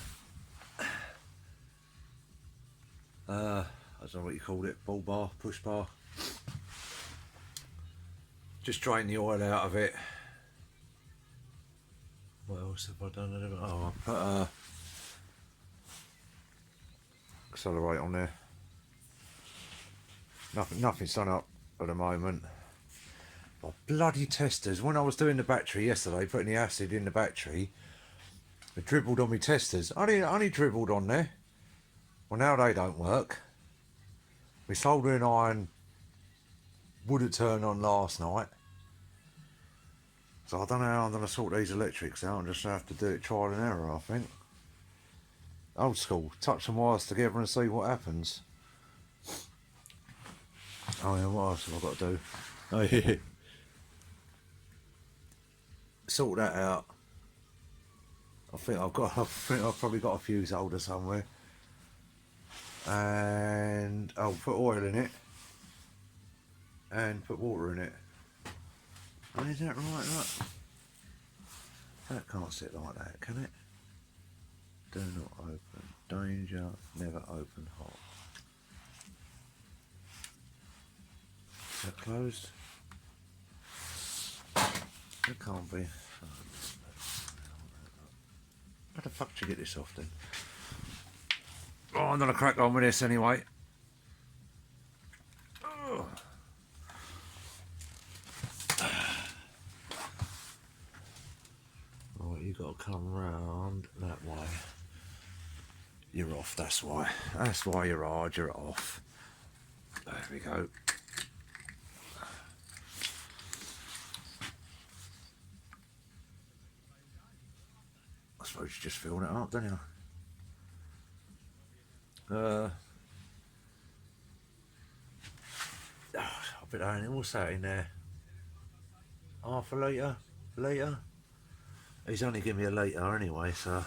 I don't know what you called it, bull bar, push bar. Just drain the oil out of it. What else have I done? Oh, I put accelerate on there. Nothing's done up at the moment. Oh, bloody testers. When I was doing the battery yesterday, putting the acid in the battery, it dribbled on my testers. Only dribbled on there. Well, now they don't work. My soldering iron wouldn't turn on last night. So I don't know how I'm going to sort these electrics out. I'm just going to have to do it trial and error, I think. Old school. Touch some wires together and see what happens. Oh yeah, what else have I got to do? Oh yeah. Sort that out. I think I've probably got a fuse holder somewhere. And I'll put oil in it and put water in it. Oh, is that right? Look. That can't sit like that, can it? Do not open. Danger, never open hot. Is that closed? It can't be. How the fuck do you get this off then? Oh, I'm gonna crack on with this anyway. Oh. Right, you got to come round that way. You're off, that's why. That's why you're hard, you're off. There we go. I suppose you're just filling it up, don't you? I bet I what's that in there? Half a litre? He's only giving me a litre anyway, so.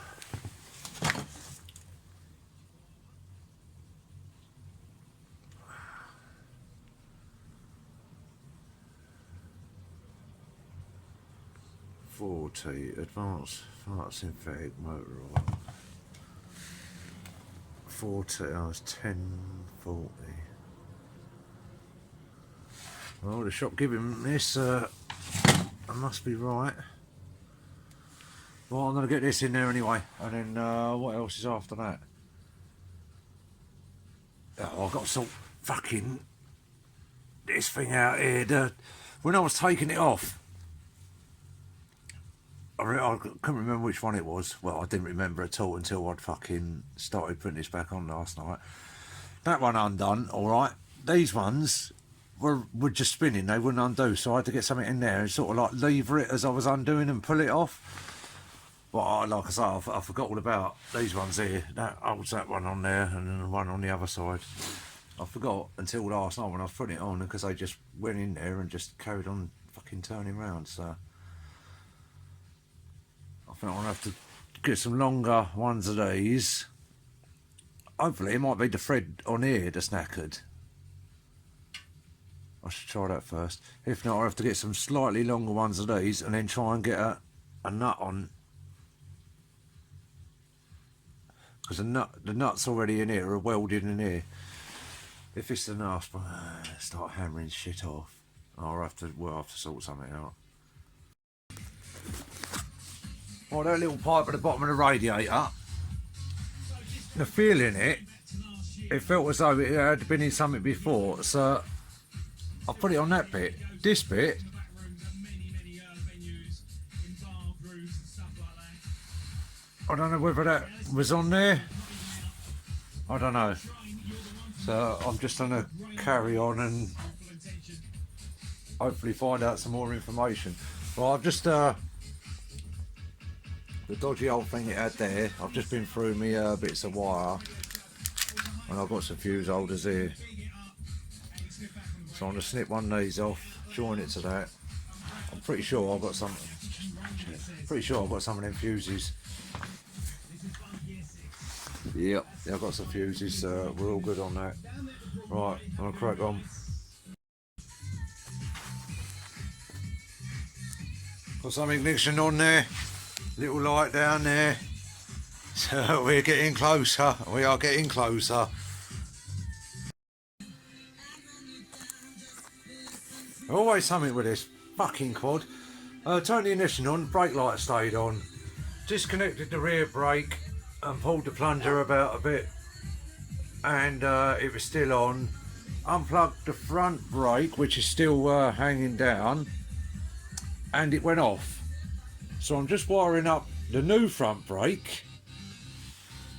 Advanced synthetic motor oil. 40 hours, 1040. Well, the shop giving this, I must be right. Well, I'm going to get this in there anyway, and then what else is after that? Oh, I've got to sort fucking this thing out here. When I was taking it off, I couldn't remember which one it was. Well, I didn't remember at all until I'd fucking started putting this back on last night. That one undone, alright. These ones were just spinning, they wouldn't undo, so I had to get something in there and sort of like lever it as I was undoing and pull it off. But like I say, I forgot all about these ones here. That holds that one on there and then the one on the other side. I forgot until last night when I was putting it on, because they just went in there and just carried on fucking turning round, so. I think I'll have to get some longer ones of these. Hopefully it might be the thread on here that's knackered. I should try that first. If not, I'll have to get some slightly longer ones of these and then try and get a nut on. Because the nuts already in here are welded in here. If it's the nut, start hammering shit off. We'll have to sort something out. Well, that little pipe at the bottom of the radiator, the feel in it, it felt as though it had been in something before, so I put it on that bit. This bit, I don't know whether that was on there, I don't know. So I'm just going to carry on and hopefully find out some more information. Well, I've just... the dodgy old thing it had there, I've just been through me bits of wire and I've got some fuse holders here. So I'm going to snip one of these off, join it to that. I'm pretty sure I've got some, of them fuses. Yep, yeah, I've got some fuses, we're all good on that. Right, I'm going to crack on. Got some ignition on there. Little light down there, so we're getting closer, we are getting closer. Always something with this fucking quad. Turned the ignition on, brake light stayed on, disconnected the rear brake and pulled the plunger about a bit and it was still on. Unplugged the front brake, which is still hanging down, and it went off. So I'm just wiring up the new front brake.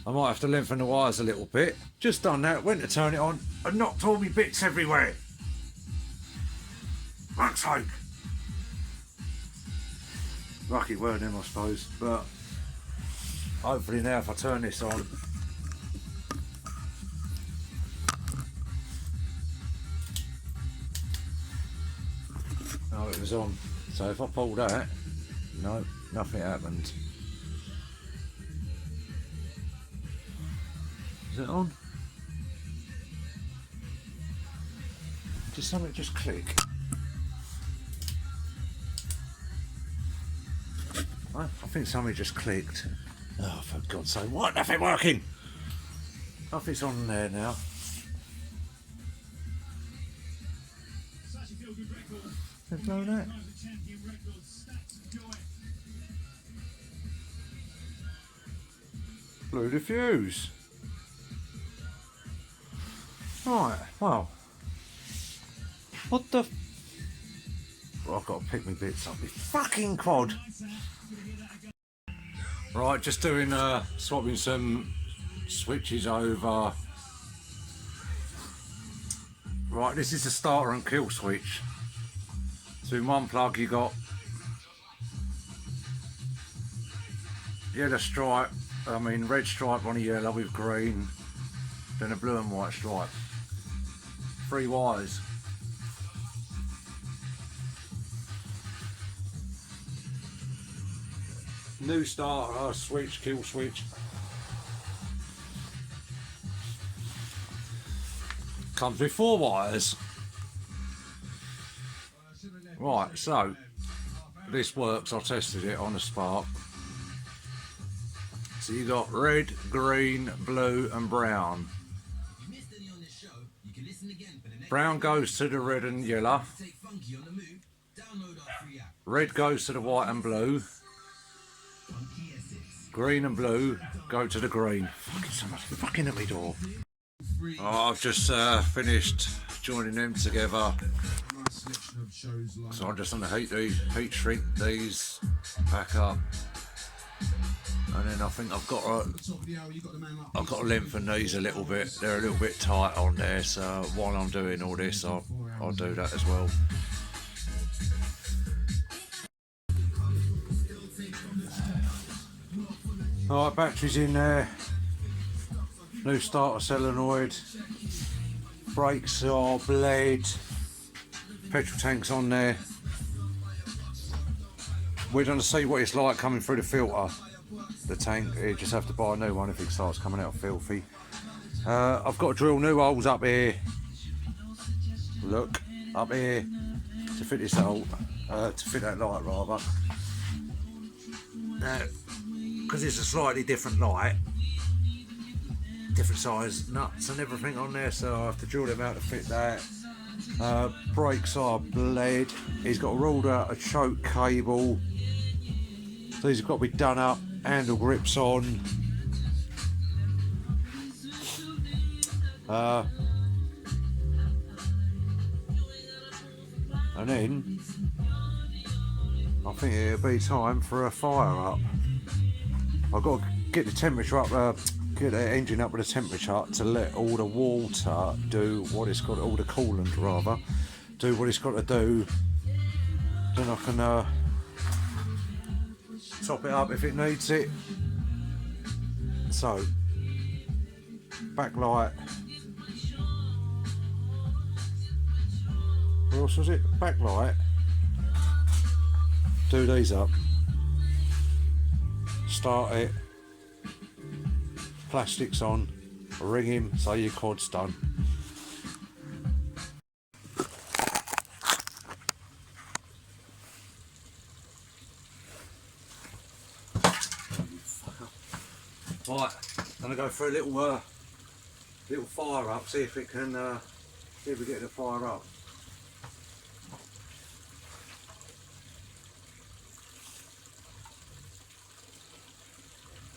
I might have to lengthen the wires a little bit. Just done that, went to turn it on and knocked all my bits everywhere. Fuck's sake. Lucky weren't them, I suppose, but hopefully now if I turn this on, oh, it was on. So if I pull that, no, nothing happened. Is it on? Did something just click? I think something just clicked. Oh, for God's sake, what? Nothing working! Nothing's on there now. They've blown that. Blew the fuse. Right, well. What the... Well, I've got to pick my bits up. My fucking quad. Right, just doing, swapping some switches over. Right, this is the starter and kill switch. So in one plug you got yellow stripe, red stripe on a yellow with green, then a blue and white stripe. 3 wires. New starter switch, kill switch. Comes with 4 wires. Right, so this works. I tested it on a spark. So you got red, green, blue and brown. Brown goes to the red and yellow. Red goes to the white and blue. Green and blue go to the green. Fucking someone's fucking at my door. Oh, I've just finished joining them together. So I'm just going to heat shrink these back up. And then I think I've got to lengthen these a little bit. They're a little bit tight on there, so while I'm doing all this, I'll do that as well. Alright, batteries in there. New starter solenoid. Brakes are blade. Petrol tank's on there. We're going to see what it's like coming through the filter. The tank, you just have to buy a new one if it starts coming out filthy. I've got to drill new holes up here. Look, up here to fit this hole, to fit that light rather. Now, because it's a slightly different light, different size nuts and everything on there, so I have to drill them out to fit that. Brakes are blade. He's got to roll out a choke cable. These have got to be done up. Handle grips on. And then I think it'll be time for a fire up. I've got to get the temperature up, get the engine up with the temperature to let all the water do what it's got, all the coolant rather, do what it's got to do. Then I can top it up if it needs it. So, backlight. What else was it? Backlight. Do these up. Start it. Plastics on. Ring him. Say your quad's done. Right, I'm gonna go for a little fire up. See if it can, see if we get the fire up.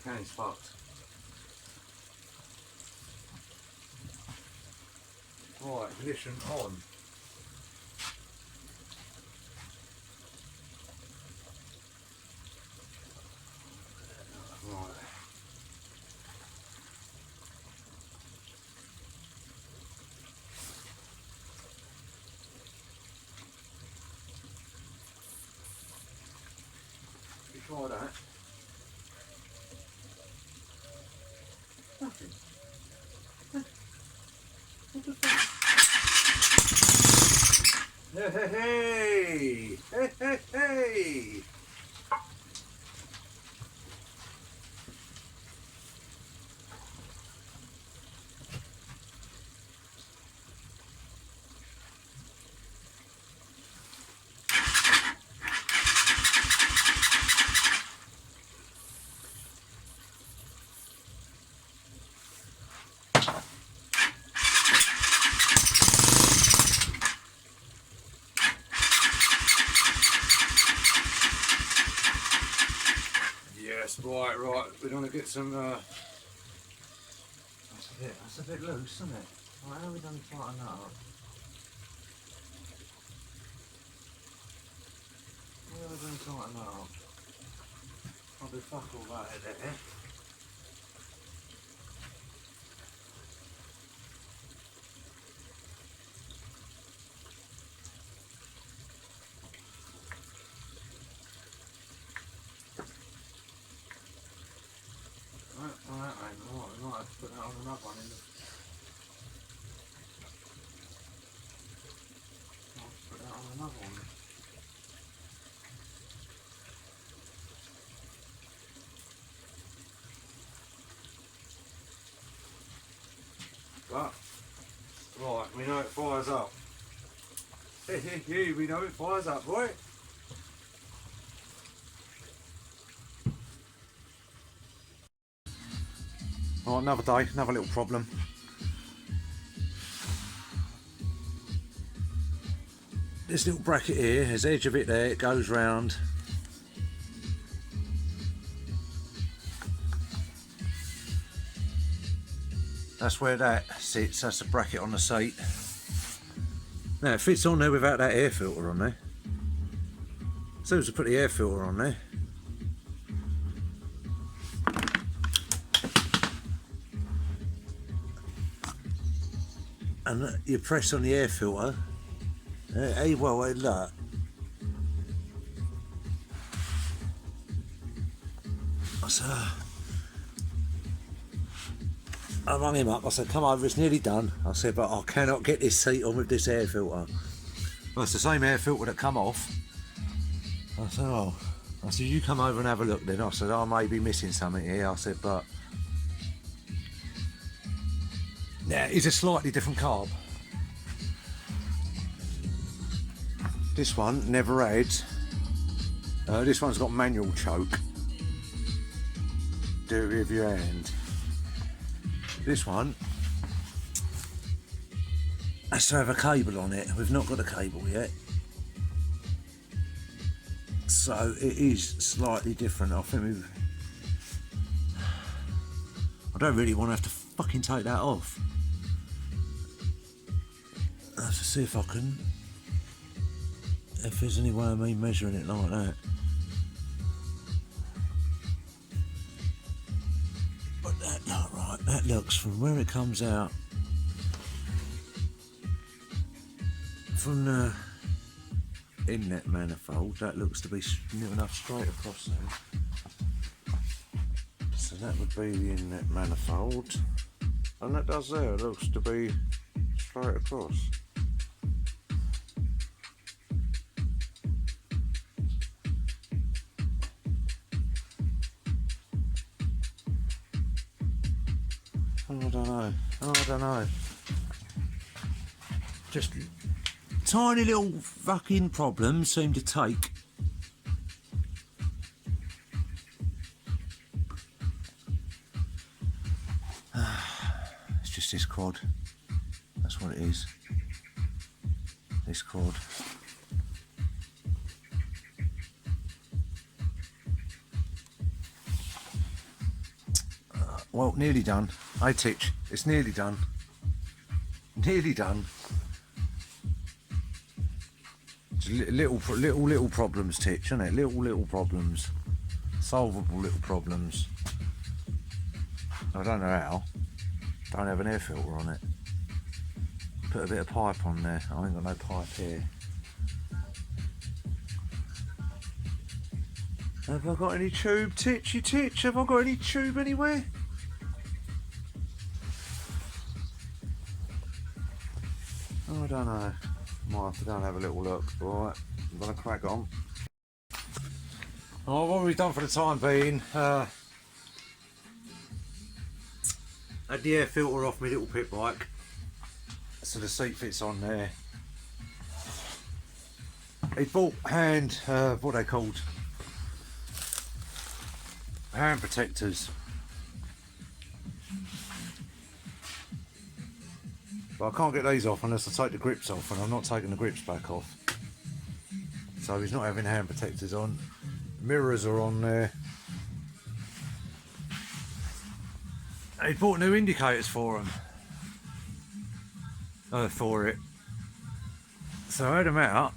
Can's fucked. Right, ignition on. Right. Try that. Nothing. What the fuck? Hey, hey, hey! Hey, hey, hey! Right, we're going to get some, that's a bit loose, isn't it? Right, how are we going to tighten that up? How are we going to tighten that up? Probably fuck all that in there. on another one in the... I'll put that on another one. But, right, we know it fires up. We know it fires up, right? Oh, another day, another little problem. This little bracket here, there's the edge of it there, it goes round. That's where that sits, that's the bracket on the seat. Now it fits on there without that air filter on there. As soon as I put the air filter on there, and you press on the air filter, look. So I rang him up, I said, come over, it's nearly done. I said, but I cannot get this seat on with this air filter. Well, it's the same air filter that come off. I said, oh. I said, you come over and have a look then. I said, I may be missing something here. I said, but... yeah, it's a slightly different carb. This one never had. This one's got manual choke. Do it with your hand. This one has to have a cable on it. We've not got a cable yet. So it is slightly different. I think I don't really want to have to fucking take that off. I have to see if I can, if there's any way of me measuring it like that. But that look right, that looks from where it comes out from the inlet manifold, that looks to be near enough straight across there. So that would be the inlet manifold, and that does there, it looks to be straight across. I don't know. Just tiny little fucking problems seem to take. It's just this quad. That's what it is. This quad. Well, nearly done. Hey Titch, it's nearly done. Nearly done. It's little problems, Titch, isn't it? Little problems. Solvable little problems. I don't know how. Don't have an air filter on it. Put a bit of pipe on there. I ain't got no pipe here. Have I got any tube, Titchy Titch? Have I got any tube anywhere? I don't know. Might have to go and have a little look. Alright, I'm gonna crack on. Oh, what we've done for the time being, had the air filter off my little pit bike, so the seat fits on there. He bought hand, what are they called? Hand protectors. But I can't get these off unless I take the grips off, and I'm not taking the grips back off. So he's not having hand protectors on. Mirrors are on there. He bought new indicators for him. For it. So I had them out,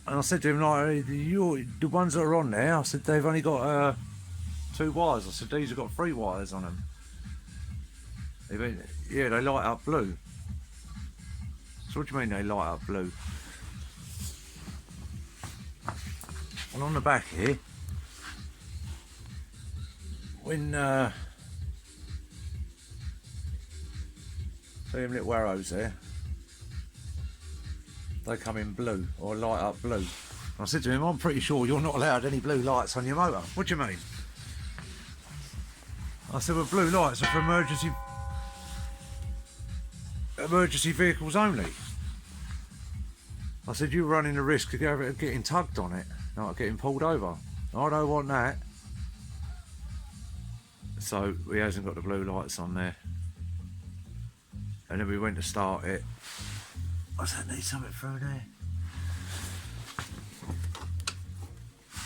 and I said to him, like, the ones that are on there, I said, they've only got 2 wires. I said, these have got 3 wires on them. He went, yeah, they light up blue. So what do you mean they light up blue? And on the back here, when See them little arrows there? They come in blue, or light up blue. I said to him, I'm pretty sure you're not allowed any blue lights on your motor. What do you mean? I said, well, blue lights are for emergency vehicles only. I said, you're running the risk of getting tugged on it, not getting pulled over. I don't want that. So he hasn't got the blue lights on there. And then we went to start it. I said, I need something through there.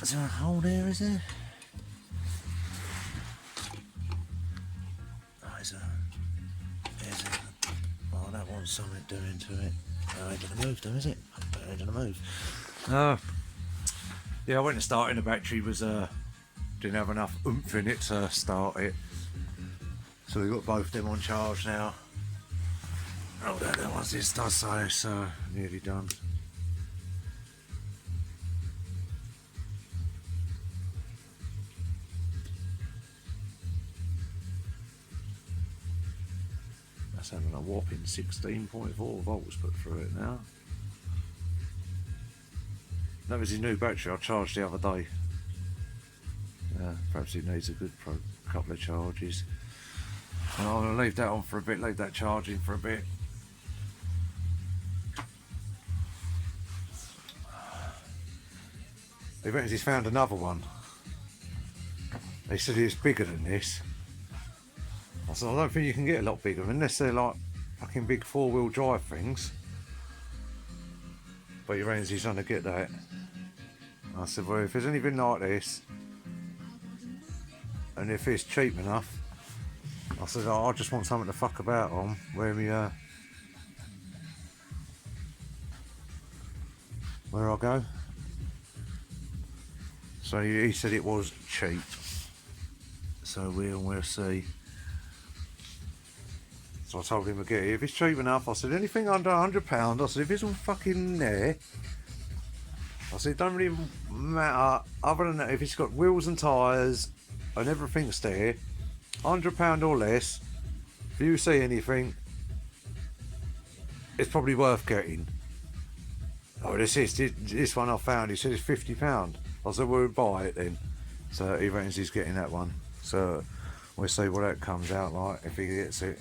Is there a hole there, is there? Oh, there's a... Oh, that wants something doing to it. Oh, it ain't gonna move though, is it? It ain't gonna move. Yeah, I went to start it, the battery was, didn't have enough oomph in it to start it. So we've got both them on charge now. Oh, that once this does, so it's nearly done. That's having a whopping 16.4 volts put through it now. That was his new battery I charged the other day. Perhaps it needs a good couple of charges. And I'm going to leave that on for a bit, leave that charging for a bit. He reckons he's found another one. He said it's bigger than this. I said, I don't think you can get a lot bigger unless they're like fucking big 4-wheel drive things. But he reckons he's going to get that. I said, well, if there's anything like this, and if it's cheap enough, I said, I just want something to fuck about on, where I go. So he said it was cheap. So we'll see. So I told him to get it. If it's cheap enough, I said, anything under £100, I said, if it's all fucking there, I said, it don't really matter, other than that, if it's got wheels and tyres and everything's there, £100 or less, if you see anything, it's probably worth getting. Oh, this one I found, he said it's £50. I said, we'll buy it then. So he reckons he's getting that one. So we'll see what that comes out like, if he gets it.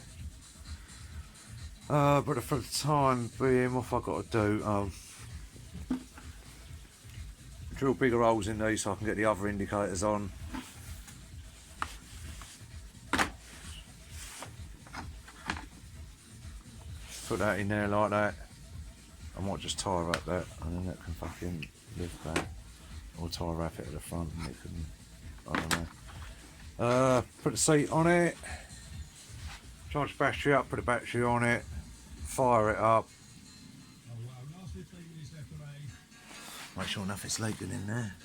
But for the time being, what have I got to do? Drill bigger holes in these so I can get the other indicators on. Put that in there like that. I might just tie wrap that, and then that can fucking lift that. Or tie wrap it at the front and it can, I don't know. Put the seat on it. Charge the battery up, put the battery on it. Fire it up. Make sure nothing's leaking in there.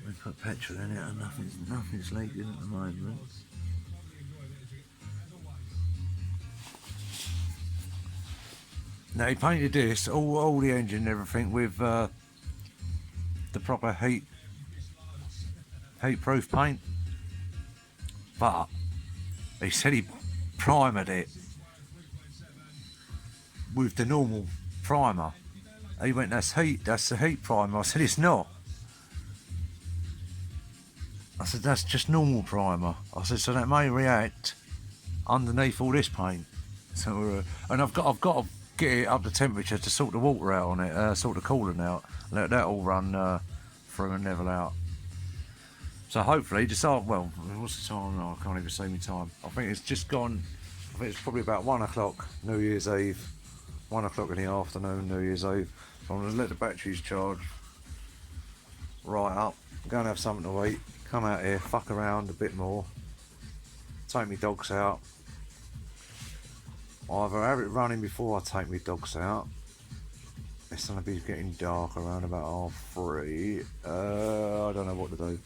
We put petrol in it and nothing's leaking at the moment. Now he painted this, all the engine and everything with the proper heat-proof paint. But he said he primered it with the normal primer. He went, that's the heat primer. I said, it's not. I said, that's just normal primer. I said, so that may react underneath all this paint. So, and I've got to get it up to temperature to sort the water out on it, sort the coolant out, let that all run through and level out. So hopefully, well, what's the time? Oh, I can't even see my time. I think it's just gone. I think it's probably about 1 o'clock New Year's Eve. 1 o'clock in the afternoon, New Year's Eve. So I'm going to let the batteries charge right up, go and have something to eat, come out here, fuck around a bit more, take my dogs out. Either have it running before I take my dogs out. It's going to be getting dark around about 3:30. I don't know what to do.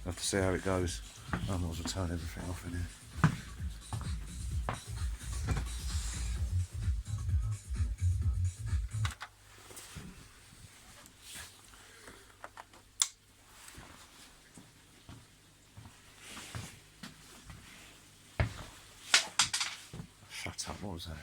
I have to see how it goes. I might as well turn everything off in here. Shut up. What was that?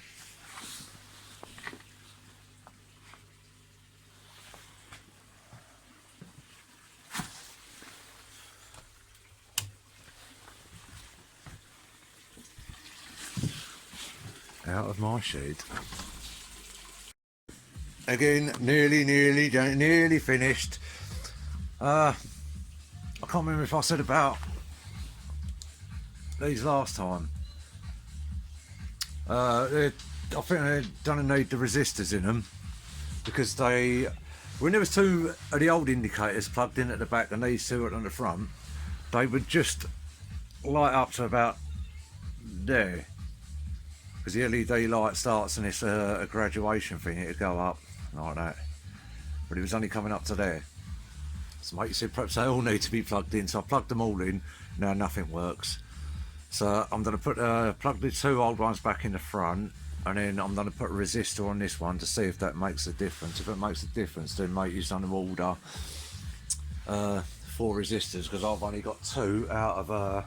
Out of my shed. Again, nearly finished. I can't remember if I said about these last time. I think they don't need the resistors in them because when there was two of the old indicators plugged in at the back and these two at the front, they would just light up to about there. Because the LED light starts and it's a graduation thing, it'd go up like that. But it was only coming up to there. So mate said perhaps they all need to be plugged in, so I plugged them all in. Now nothing works. So I'm going to plug the two old ones back in the front, and then I'm going to put a resistor on this one to see if that makes a difference. If it makes a difference, then mate, you're going to order 4 resistors, because I've only got 2 out of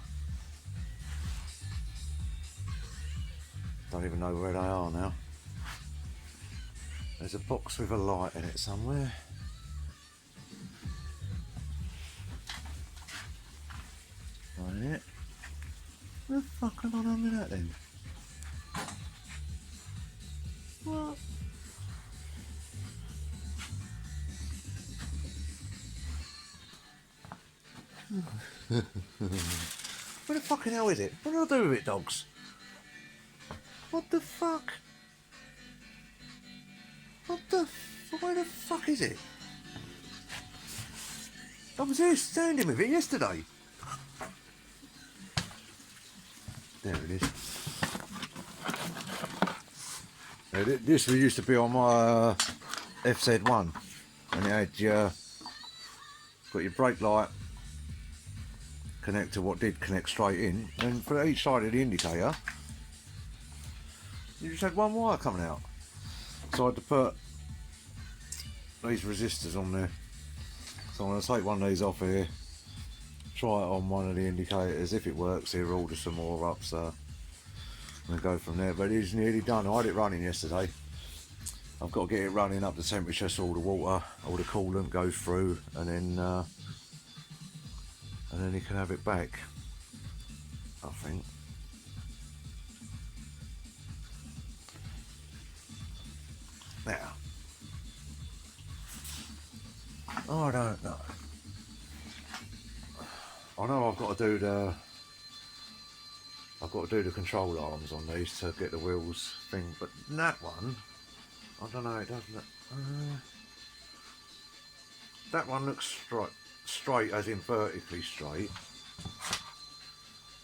don't even know where they are now. There's a box with a light in it somewhere. Right it. Where the fuck have I done with that then? What? Where the fucking hell is it? What do I do with it, dogs? What the fuck? Where the fuck is it? I was here standing with it yesterday. There it is. Now, this used to be on my FZ1, and it had got your brake light connector, what did connect straight in, and for each side of the indicator you just had one wire coming out. So I had to put these resistors on there. So I'm going to take one of these off here, try it on one of the indicators. If it works, here order some more up, so and go from there. But it is nearly done. I had it running yesterday. I've got to get it running up to temperature so all the water, all the coolant goes through, and then you can have it back, I think. Now, I don't know. I know I've got to do the control arms on these to get the wheels thing, but that one, I don't know, it doesn't look, that one looks straight as in vertically straight.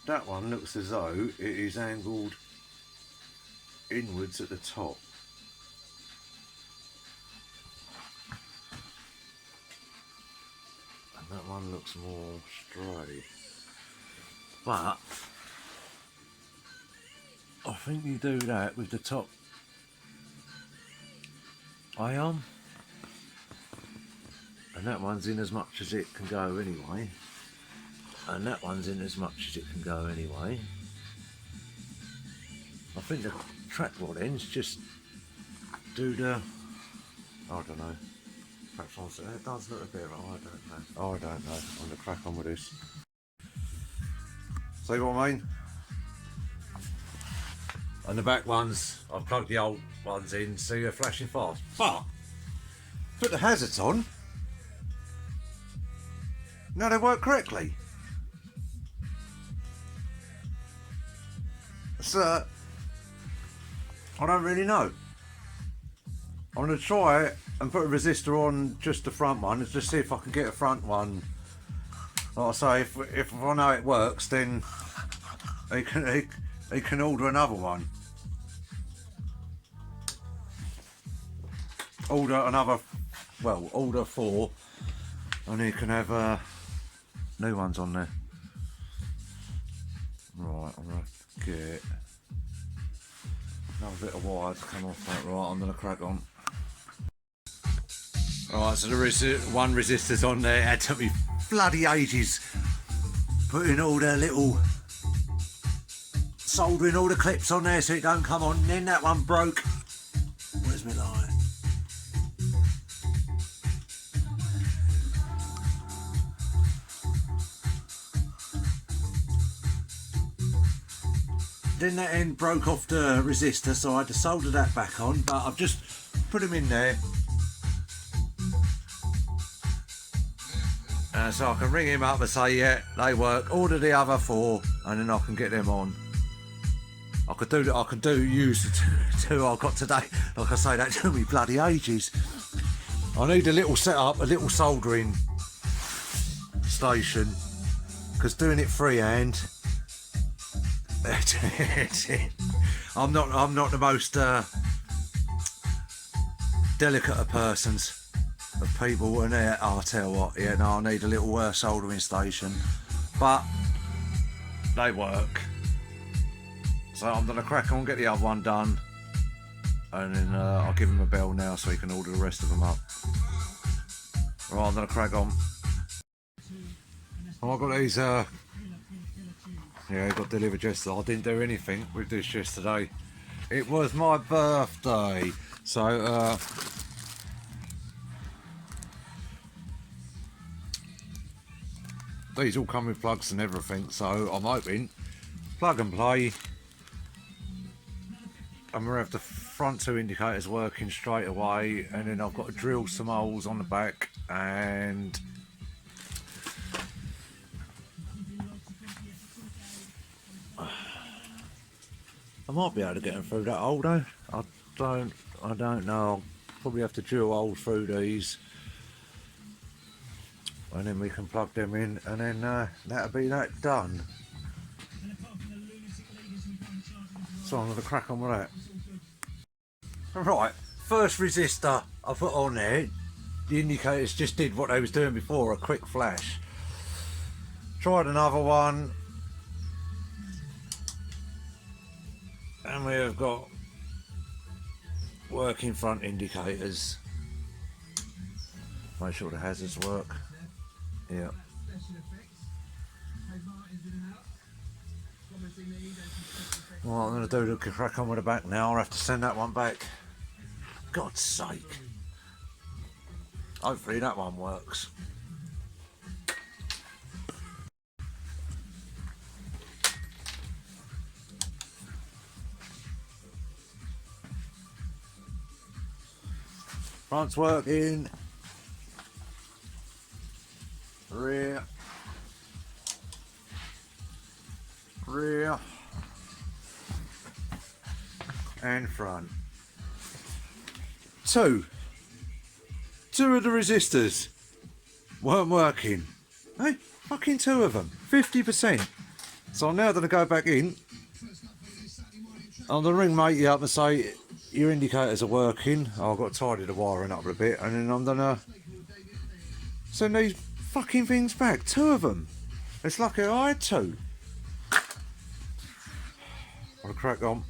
That one looks as though it is angled inwards at the top. And that one looks more straight. But I think you do that with the top iron, and that one's in as much as it can go anyway, and that one's in as much as it can go anyway. I think the track rod ends just do the, I don't know, perhaps it does look a bit, I don't know, I'm going to crack on with this. See what I mean? And the back ones, I've plugged the old ones in, so they're flashing fast. But, put the hazards on. No, they work correctly. So, I don't really know. I'm going to try it and put a resistor on just the front one and just see if I can get a front one. Like I say, if I know it works, then he can order another one. Order 4, and he can have new ones on there. Right, I'm going to get another bit of wire to come off that. Right, I'm going to crack on. Alright, so the one resistor's on there. It took me bloody ages putting all the little soldering all the clips on there so it don't come on. Then that one broke. Where's my light? Then that end broke off the resistor, so I had to solder that back on, but I've just put them in there. So I can ring him up and say, yeah, they work. Order the other 4, and then I can get them on. I could use the two I've got today. Like I say, that took me bloody ages. I need a little setup, a little soldering station, because doing it freehand, I'm not the most delicate of persons, of people, and I'll tell you what, yeah, no, I need a little soldering station, but they work. So I'm gonna crack on, get the other one done, and then I'll give him a bell now so he can order the rest of them up. Right, I'm gonna crack on. Oh, I got these. Yeah, it got delivered yesterday. I didn't do anything with this yesterday. It was my birthday, so these all come with plugs and everything. So I'm hoping plug and play. I'm gonna have the front 2 indicators working straight away, and then I've got to drill some holes on the back, and I might be able to get them through that hole though. I don't know. I'll probably have to drill holes through these, and then we can plug them in, and then that'll be that done. So I'm going to crack on with that. Right, first resistor I put on there, the indicators just did what they was doing before, a quick flash. Tried another one, and we have got working front indicators. Make sure the hazards work. Yeah. Well, I'm going to do the crack on with the back now. I'll have to send that one back. God's sake. Hopefully that one works. Front's working. Rear. Rear. And front. Two of the resistors weren't working. Hey, fucking 2 of them. 50%. So I'm now going to go back in. I'm going to ring matey up and say, your indicators are working. Oh, I've got to tidy the wiring up a bit, and then I'm going to send these fucking things back. 2 of them. It's lucky I had 2. I'll crack on.